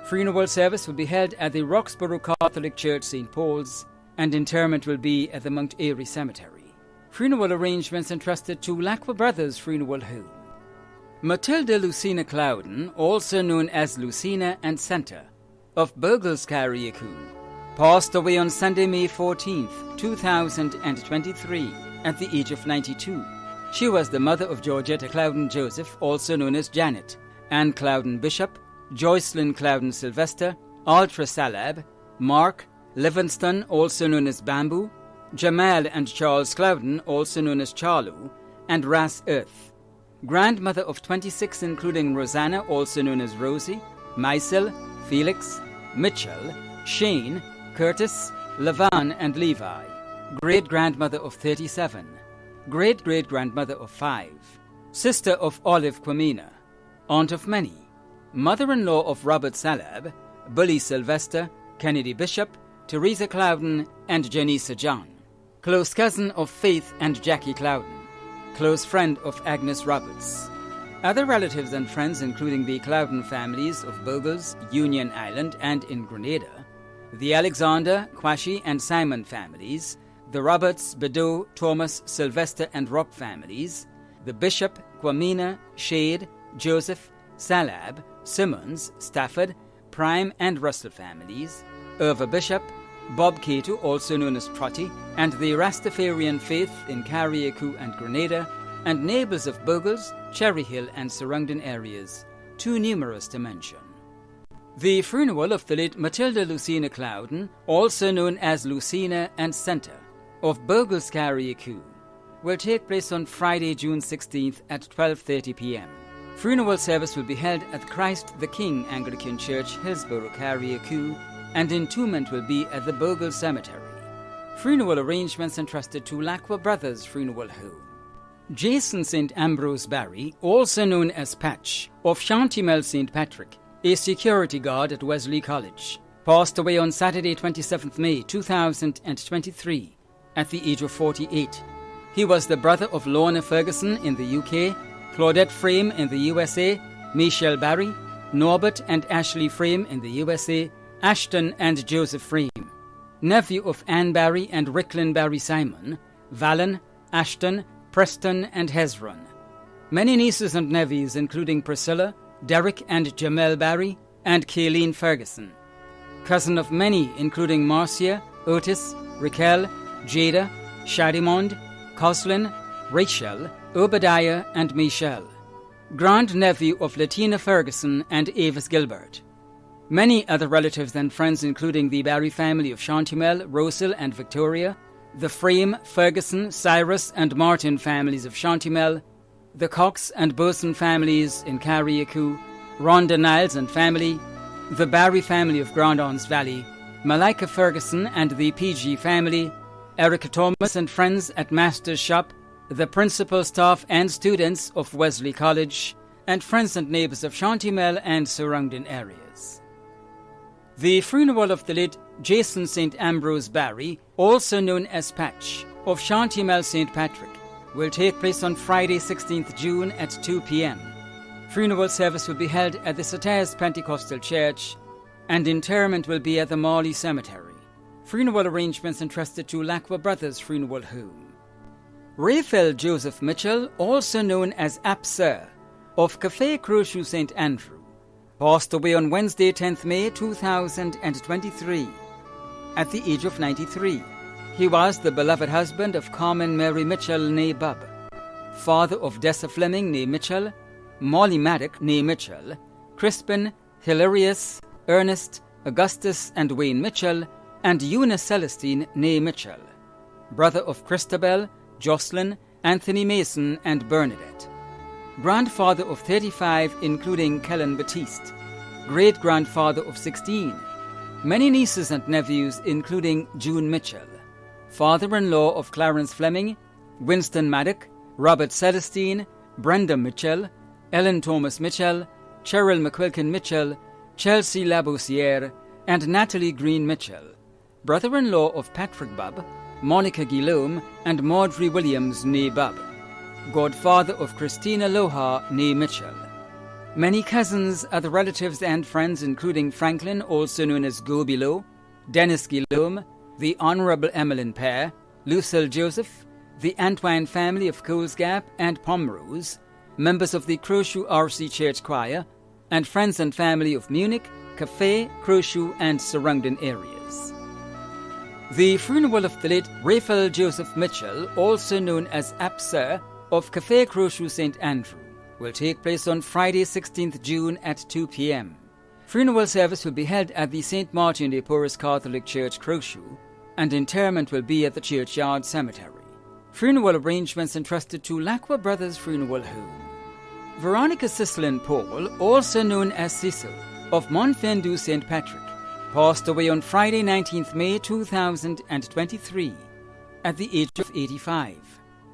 Funeral service will be held at the Roxborough Catholic Church, St. Paul's, and interment will be at the Mount Airy Cemetery. Funeral arrangements entrusted to Lacqua Brothers Funeral Home. Matilda Lucina Clouden, also known as Lucina and Center, of Burgles Carriacou, passed away on Sunday, May 14th, 2023, at the age of 92. She was the mother of Georgetta Clouden Joseph, also known as Janet, Anne Clouden Bishop, Joycelyn Clouden Sylvester, Altra Salab, Mark, Livingston, also known as Bamboo, Jamal and Charles Clouden, also known as Charlo, and Ras Earth. Grandmother of 26, including Rosanna, also known as Rosie, Maisel, Felix, Mitchell, Shane, Curtis, Levan, and Levi. Great-grandmother of 37. Great-great-grandmother of 5. Sister of Olive Quamina. Aunt of many. Mother-in-law of Robert Salab, Bully Sylvester, Kennedy Bishop, Teresa Clouden, and Janisa John. Close cousin of Faith and Jackie Clouden. Close friend of Agnes Roberts. Other relatives and friends including the Clouden families of Bogles, Union Island, and in Grenada, the Alexander, Quashie, and Simon families, the Roberts, Bedeau, Thomas, Sylvester, and Rock families, the Bishop, Quamina, Shade, Joseph, Salab, Simmons, Stafford, Prime, and Russell families, Irva Bishop, Bob Cato, also known as Trotty, and the Rastafarian Faith in Carriacou and Grenada, and neighbours of Burgos, Cherry Hill and surrounding areas, too numerous to mention. The funeral of the late Matilda Lucina Clouden, also known as Lucina and Centre, of Burgos Carriacou, will take place on Friday, June 16th at 12:30 p.m. Funeral service will be held at Christ the King Anglican Church, Hillsborough, Carriacou, and entombment will be at the Burgos Cemetery. Funeral arrangements entrusted to Lacqua Brothers Funeral Home. Jason St. Ambrose Barry, also known as Patch, of Shantimel St. Patrick, a security guard at Wesley College, passed away on Saturday 27th May 2023 at the age of 48. He was the brother of Lorna Ferguson in the UK, Claudette Frame in the USA, Michelle Barry, Norbert and Ashley Frame in the USA, Ashton and Joseph Frame, nephew of Anne Barry and Ricklin Barry Simon, Valen, Ashton, Preston and Hezron. Many nieces and nephews including Priscilla, Derek and Jamel Barry, and Kayleen Ferguson. Cousin of many including Marcia, Otis, Raquel, Jada, Shadimond, Coslin, Rachel, Obadiah and Michelle. Grand-nephew of Latina Ferguson and Avis Gilbert. Many other relatives and friends including the Barry family of Shantimel, Rosil and Victoria, the Frame, Ferguson, Cyrus and Martin families of Shantimel, the Cox and Burson families in Carriacou, Rhonda Niles and family, the Barry family of Grand Anse Valley, Malika Ferguson and the PG family, Erica Thomas and friends at Master's Shop, the principal, staff and students of Wesley College, and friends and neighbours of Shantimel and surrounding areas. The funeral of the late Jason St. Ambrose Barry, also known as Patch, of Shantimel St. Patrick, will take place on Friday 16th June at 2 p.m. Funeral service will be held at the Satires Pentecostal Church, and interment will be at the Marley Cemetery. Funeral arrangements entrusted to Lacqua Brothers Funeral Home. Raphael Joseph Mitchell, also known as Apsir, of Café Crochet St. Andrew, passed away on Wednesday 10th May 2023 at the age of 93. He was the beloved husband of Carmen Mary Mitchell née Bub, father of Dessa Fleming née Mitchell, Molly Maddock née Mitchell, Crispin, Hilarious, Ernest, Augustus and Wayne Mitchell, and Eunice Celestine née Mitchell, brother of Christabel, Jocelyn, Anthony Mason and Bernadette. Grandfather of 35 including Kellen Batiste, great-grandfather of 16, many nieces and nephews including June Mitchell, father-in-law of Clarence Fleming, Winston Maddock, Robert Celestine, Brenda Mitchell, Ellen Thomas Mitchell, Cheryl McQuilkin Mitchell, Chelsea Laboussiere, and Natalie Green Mitchell, brother-in-law of Patrick Bubb, Monica Guillaume, and Marjorie Williams née Bubb, godfather of Christina Loha née Mitchell. Many cousins, other relatives and friends including Franklin, also known as Gobilo, Dennis Guillaume, the Honourable Emmeline Pear, Lucille Joseph, the Antoine family of Coles Gap and Pomrose, members of the Crochet RC Church Choir, and friends and family of Munich, Café, Crochet and surrounding areas. The funeral of the late Raphael Joseph Mitchell, also known as Apsir, of Café Crochet St. Andrew, will take place on Friday 16th June at 2 p.m. Funeral service will be held at the St. Martin de Porres Catholic Church, Crochet, and interment will be at the Churchyard Cemetery. Funeral arrangements entrusted to Lacqua Brothers Funeral Home. Veronica Cicely Paul, also known as Cecil, of Montfendu St. Patrick, passed away on Friday 19th May 2023 at the age of 85.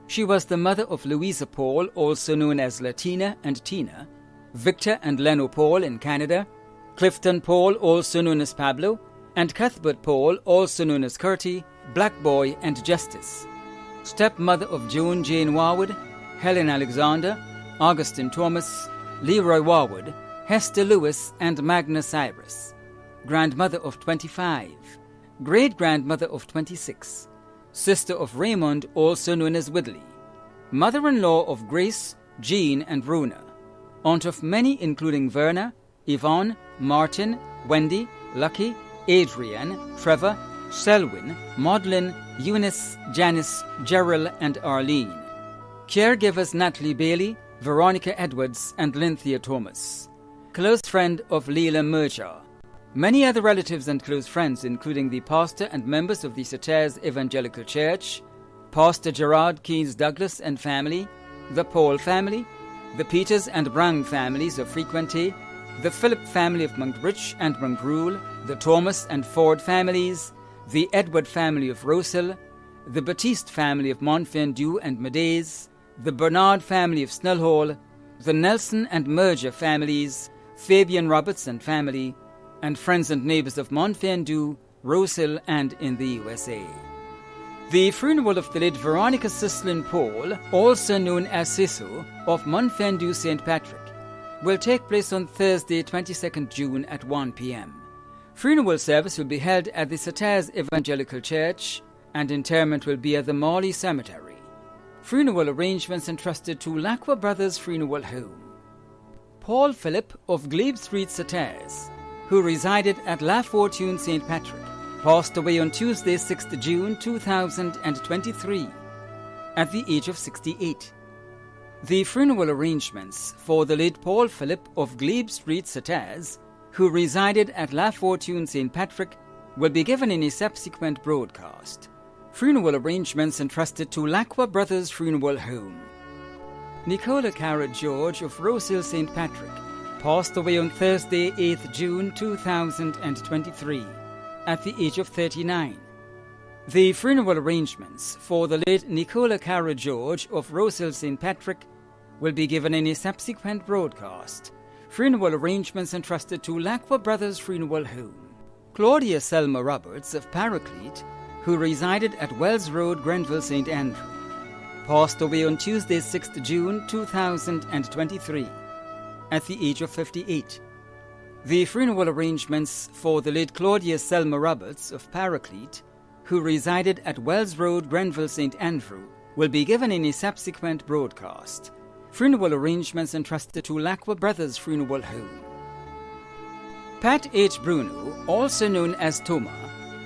She was the mother of Louisa Paul, also known as Latina and Tina, Victor and Leno Paul in Canada, Clifton Paul, also known as Pablo, and Cuthbert Paul, also known as Curtie, Black Boy and Justice. Stepmother of Joan Jane Warwood, Helen Alexander, Augustine Thomas, Leroy Warwood, Hester Lewis and Magna Cyrus. Grandmother of 25, great-grandmother of 26, sister of Raymond, also known as Whitley, mother-in-law of Grace, Jean and Rona, aunt of many including Verna, Yvonne, Martin, Wendy, Lucky, Adrian, Trevor, Selwyn, Maudlin, Eunice, Janice, Gerald, and Arlene. Caregivers Natalie Bailey, Veronica Edwards, and Lynthia Thomas. Close friend of Leila Merger. Many other relatives and close friends, including the pastor and members of the Satires Evangelical Church, Pastor Gerard Keynes Douglas and family, the Paul family, the Peters and Brown families of Frequenty, the Philip family of Monkbridge and Mongrule, the Thomas and Ford families, the Edward family of Rosehill, the Batiste family of Montfendu and Medays, the Bernard family of Snellhall, the Nelson and Merger families, Fabian Roberts and family, and friends and neighbors of Montfendu, Rosehill, and in the USA. The funeral of the late Veronica Cislin Paul, also known as Sisu, of Montfendu St. Patrick, will take place on Thursday, 22nd June at 1 p.m. Funeral service will be held at the Satires Evangelical Church, and interment will be at the Morley Cemetery. Funeral arrangements entrusted to Lacqua Brothers Funeral Home. Paul Philip of Glebe Street, Satires, who resided at La Fortune St. Patrick, passed away on Tuesday, 6th June 2023, at the age of 68. The funeral arrangements for the late Paul Philip of Glebe Street, Satires, who resided at La Fortune St. Patrick, will be given in a subsequent broadcast. Funeral arrangements entrusted to Lacqua Brothers Funeral Home. Nicola Carrot George of Rosehill St. Patrick passed away on Thursday, 8th June 2023, at the age of 39. The funeral arrangements for the late Nicola Carrot George of Rosehill St. Patrick will be given in a subsequent broadcast. Funeral arrangements entrusted to Lacqua Brothers Funeral Home. Claudia Selma Roberts of Paraclete, who resided at Wells Road, Grenville, St. Andrew, passed away on Tuesday, 6th June 2023, at the age of 58. The funeral arrangements for the late Claudia Selma Roberts of Paraclete, who resided at Wells Road, Grenville, St. Andrew, will be given in a subsequent broadcast. Funeral arrangements entrusted to Lacqua Brothers Funeral Home. Pat H. Bruno, also known as Toma,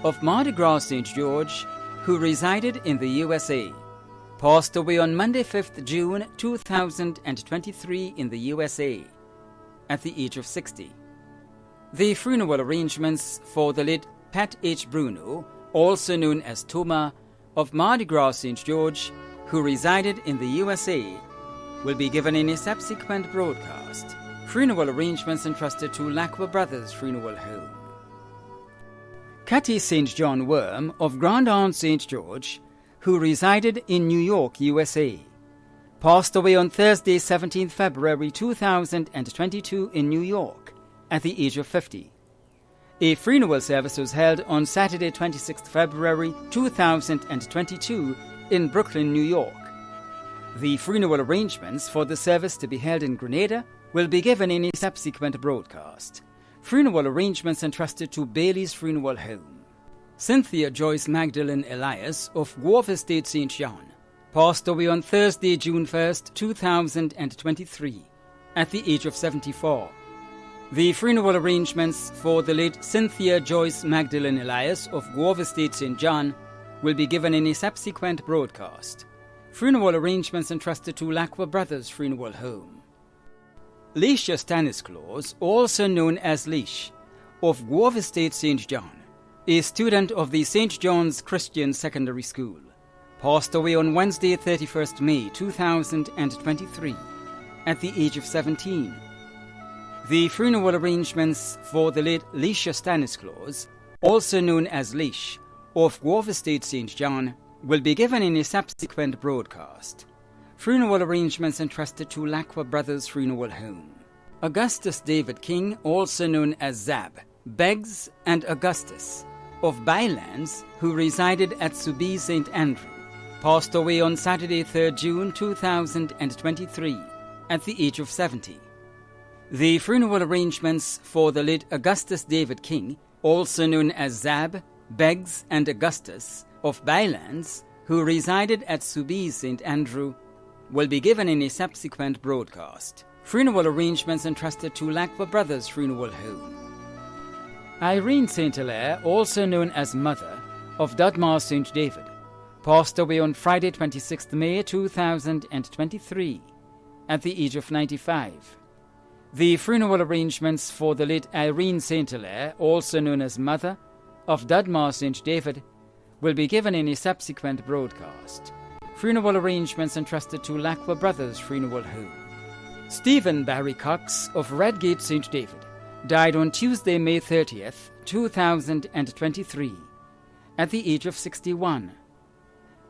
of Mardi Gras St. George, who resided in the USA, passed away on Monday, 5th June 2023 in the USA, at the age of 60. The funeral arrangements for the late Pat H. Bruno, also known as Toma, of Mardi Gras St. George, who resided in the USA, will be given in a subsequent broadcast. Funeral arrangements entrusted to Lacqua Brothers Funeral Home. Cathy St. John Worm of Grand Anse St. George, who resided in New York, USA, passed away on Thursday, 17th February 2022 in New York, at the age of 50. A funeral service was held on Saturday, 26th February 2022 in Brooklyn, New York. The funeral arrangements for the service to be held in Grenada will be given in a subsequent broadcast. Funeral arrangements entrusted to Bailey's Funeral Home. Cynthia Joyce Magdalene Elias of Wharf Estate St. John passed away on Thursday, June 1st, 2023, at the age of 74. The funeral arrangements for the late Cynthia Joyce Magdalene Elias of Wharf Estate St. John will be given in a subsequent broadcast. Funeral arrangements entrusted to Lacqua Brothers Funeral Home. Leisha Stanislaus, also known as Leish, of Wharf Estate St. John, a student of the St. John's Christian Secondary School, passed away on Wednesday, 31st May 2023, at the age of 17. The funeral arrangements for the late Leisha Stanislaus, also known as Leish, of Wharf Estate St. John, will be given in a subsequent broadcast. Funeral arrangements entrusted to Lacqua Brothers Funeral Home. Augustus David King, also known as Zab, Beggs, and Augustus, of Bylands, who resided at Subi St. Andrew, passed away on Saturday, 3rd June 2023, at the age of 70. The funeral arrangements for the late Augustus David King, also known as Zab, Beggs, and Augustus, of Bylands, who resided at Subi St. Andrew, will be given in a subsequent broadcast. Funeral arrangements entrusted to Lacqua Brothers Funeral Home. Irene St. Hilaire, also known as Mother, of Dudmar St. David, passed away on Friday 26th May 2023 at the age of 95. The funeral arrangements for the late Irene St. Hilaire, also known as Mother, of Dudmar St. David, will be given in a subsequent broadcast. Funeral arrangements entrusted to Lacqua Brothers Funeral Home. Stephen Barry Cox of Redgate St. David died on Tuesday, May 30th, 2023, at the age of 61.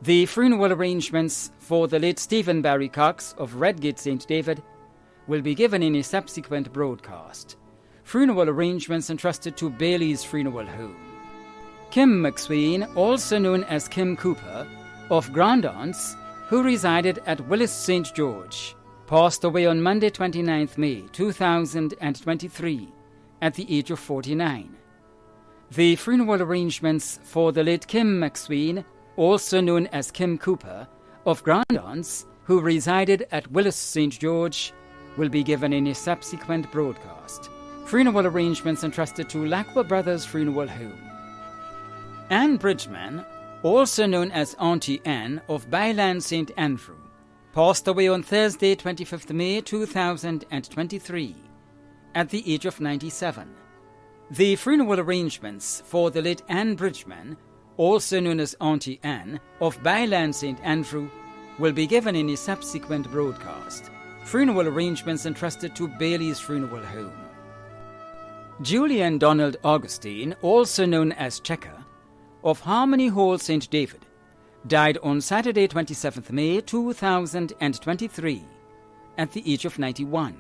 The funeral arrangements for the late Stephen Barry Cox of Redgate St. David will be given in a subsequent broadcast. Funeral arrangements entrusted to Bailey's Funeral Home. Kim McSween, also known as Kim Cooper, of Grandance, who resided at Willis St. George, passed away on Monday 29th May 2023 at the age of 49. The funeral arrangements for the late Kim McSween, also known as Kim Cooper, of Grandance, who resided at Willis St. George, will be given in a subsequent broadcast. Funeral arrangements entrusted to Lacqua Brothers Funeral Home. Anne Bridgman, also known as Auntie Anne of Byland St. Andrew, passed away on Thursday 25th May 2023 at the age of 97. The funeral arrangements for the late Anne Bridgman, also known as Auntie Anne of Byland St. Andrew, will be given in a subsequent broadcast. Funeral arrangements entrusted to Bailey's Funeral Home. Julian Donald Augustine, also known as Checker, of Harmony Hall St. David, died on Saturday 27th May 2023 at the age of 91.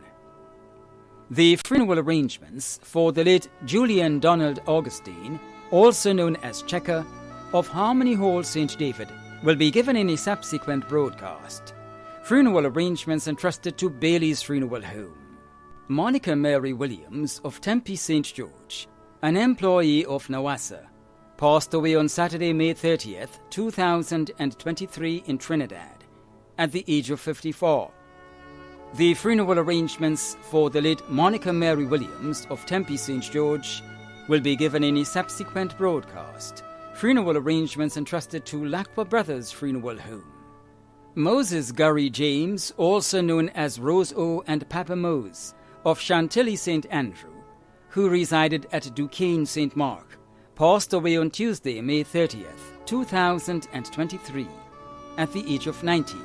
The funeral arrangements for the late Julian Donald Augustine, also known as Checker, of Harmony Hall St. David, will be given in a subsequent broadcast. Funeral arrangements entrusted to Bailey's Funeral Home. Monica Mary Williams of Tempe St. George, an employee of Nawassa, passed away on Saturday, May 30th, 2023 in Trinidad at the age of 54. The funeral arrangements for the late Monica Mary Williams of Tempe St. George will be given in a subsequent broadcast. Funeral arrangements entrusted to Lacqua Brothers Funeral Home. Moses Gurry James, also known as Rose O and Papa Mose, of Chantilly St. Andrew, who resided at Duquesne St. Mark, passed away on Tuesday, May 30th, 2023, at the age of 90.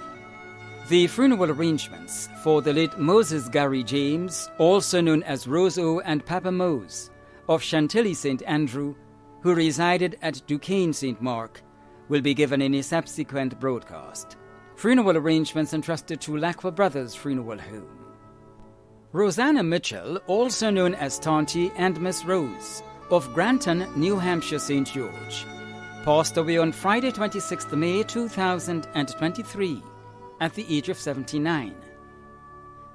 The funeral arrangements for the late Moses Gurry James, also known as Rose O and Papa Mose, of Chantilly St. Andrew, who resided at Duquesne St. Mark, will be given in a subsequent broadcast. Funeral arrangements entrusted to Lacqua Brothers Funeral Home. Rosanna Mitchell, also known as Tanti and Miss Rose, of Granton, New Hampshire St. George, passed away on Friday 26th May 2023 at the age of 79.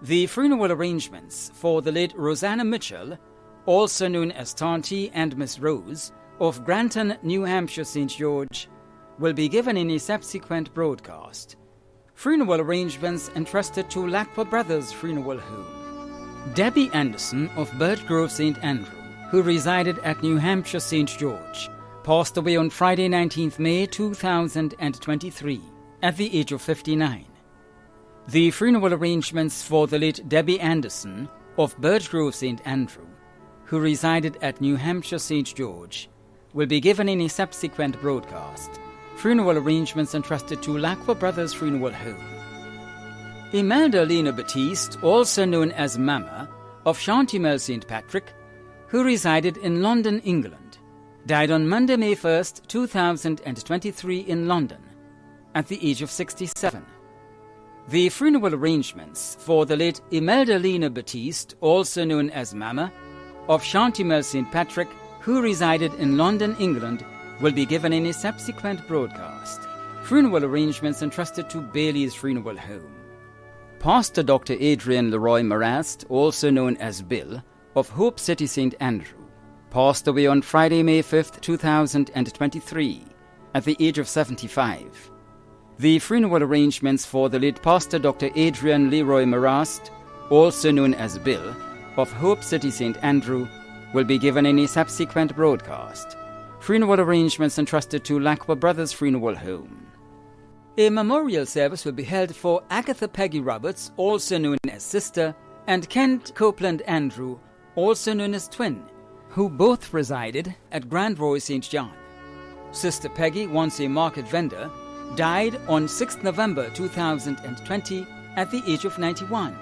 The funeral arrangements for the late Rosanna Mitchell, also known as Tanti and Miss Rose, of Granton, New Hampshire St. George, will be given in a subsequent broadcast. Funeral arrangements entrusted to Lacqua Brothers Funeral Home. Debbie Anderson of Birch Grove St. Andrew, who resided at New Hampshire St. George, passed away on Friday 19th May 2023 at the age of 59. The funeral arrangements for the late Debbie Anderson of Birch Grove St. Andrew, who resided at New Hampshire St. George, will be given in a subsequent broadcast. Funeral arrangements entrusted to Lacqua Brothers Funeral Home. Imelda Lena Batiste, also known as Mama, of Shantimel St. Patrick, who resided in London, England, died on Monday, May 1st, 2023 in London, at the age of 67. The funeral arrangements for the late Imelda Lena Batiste, also known as Mama, of Shantimel St. Patrick, who resided in London, England, will be given in a subsequent broadcast. Funeral arrangements entrusted to Bailey's Funeral Home. Pastor Dr. Adrian Leroy Marast, also known as Bill, of Hope City St. Andrew, passed away on Friday, May 5th, 2023, at the age of 75. The funeral arrangements for the late Pastor Dr. Adrian Leroy Marast, also known as Bill, of Hope City St. Andrew, will be given in a subsequent broadcast. Funeral arrangements entrusted to Lakwa Brothers Funeral Home. A memorial service will be held for Agatha Peggy Roberts, also known as Sister, and Kent Copeland Andrew, also known as Twin, who both resided at Grand Roy St. John. Sister Peggy, once a market vendor, died on 6 November 2020 at the age of 91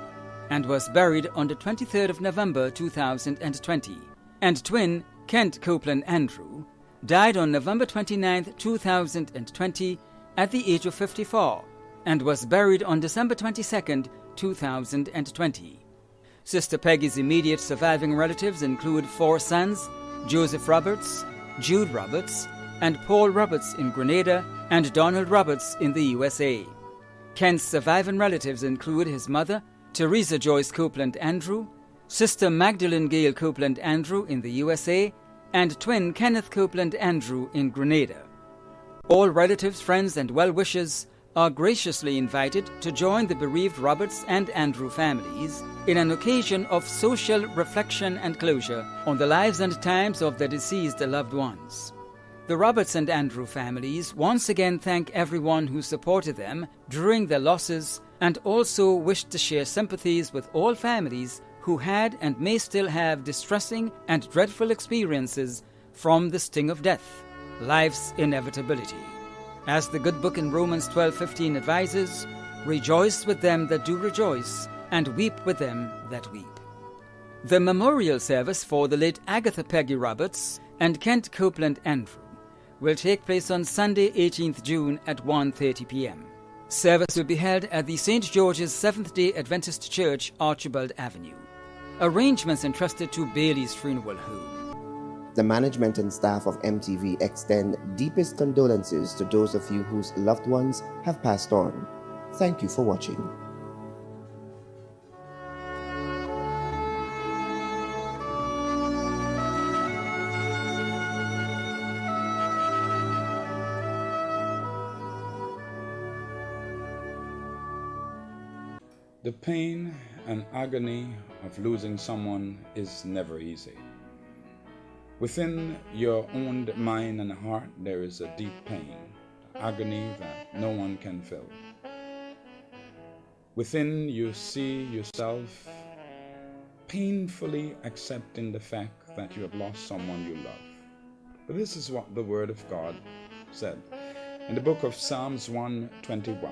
and was buried on the 23rd of November 2020. And Twin, Kent Copeland Andrew, died on November 29, 2020 at the age of 54 and was buried on December 22, 2020. Sister Peggy's immediate surviving relatives include 4 sons, Joseph Roberts, Jude Roberts, and Paul Roberts in Grenada and Donald Roberts in the USA. Kent's surviving relatives include his mother, Teresa Joyce Copeland Andrew, Sister Magdalene Gale Copeland Andrew in the USA, and twin Kenneth Copeland Andrew in Grenada. All relatives, friends, and well-wishers are graciously invited to join the bereaved Roberts and Andrew families in an occasion of social reflection and closure on the lives and times of their deceased loved ones. The Roberts and Andrew families once again thank everyone who supported them during their losses and also wish to share sympathies with all families who had and may still have distressing and dreadful experiences from the sting of death, life's inevitability. As the good book in Romans 12:15 advises, rejoice with them that do rejoice, and weep with them that weep. The memorial service for the late Agatha Peggy Roberts and Kent Copeland Andrew will take place on Sunday, 18th June at 1:30 p.m. Service will be held at the St. George's Seventh-day Adventist Church, Archibald Avenue. Arrangements entrusted to Bailey's Funeral Home.
The management and staff of MTV extend deepest condolences to those of you whose loved ones have passed on. Thank you for watching.
The pain and agony of losing someone is never easy. Within your own mind and heart, there is a deep pain, agony that no one can fill. Within you see yourself painfully accepting the fact that you have lost someone you love. But this is what the Word of God said in the book of Psalms 121.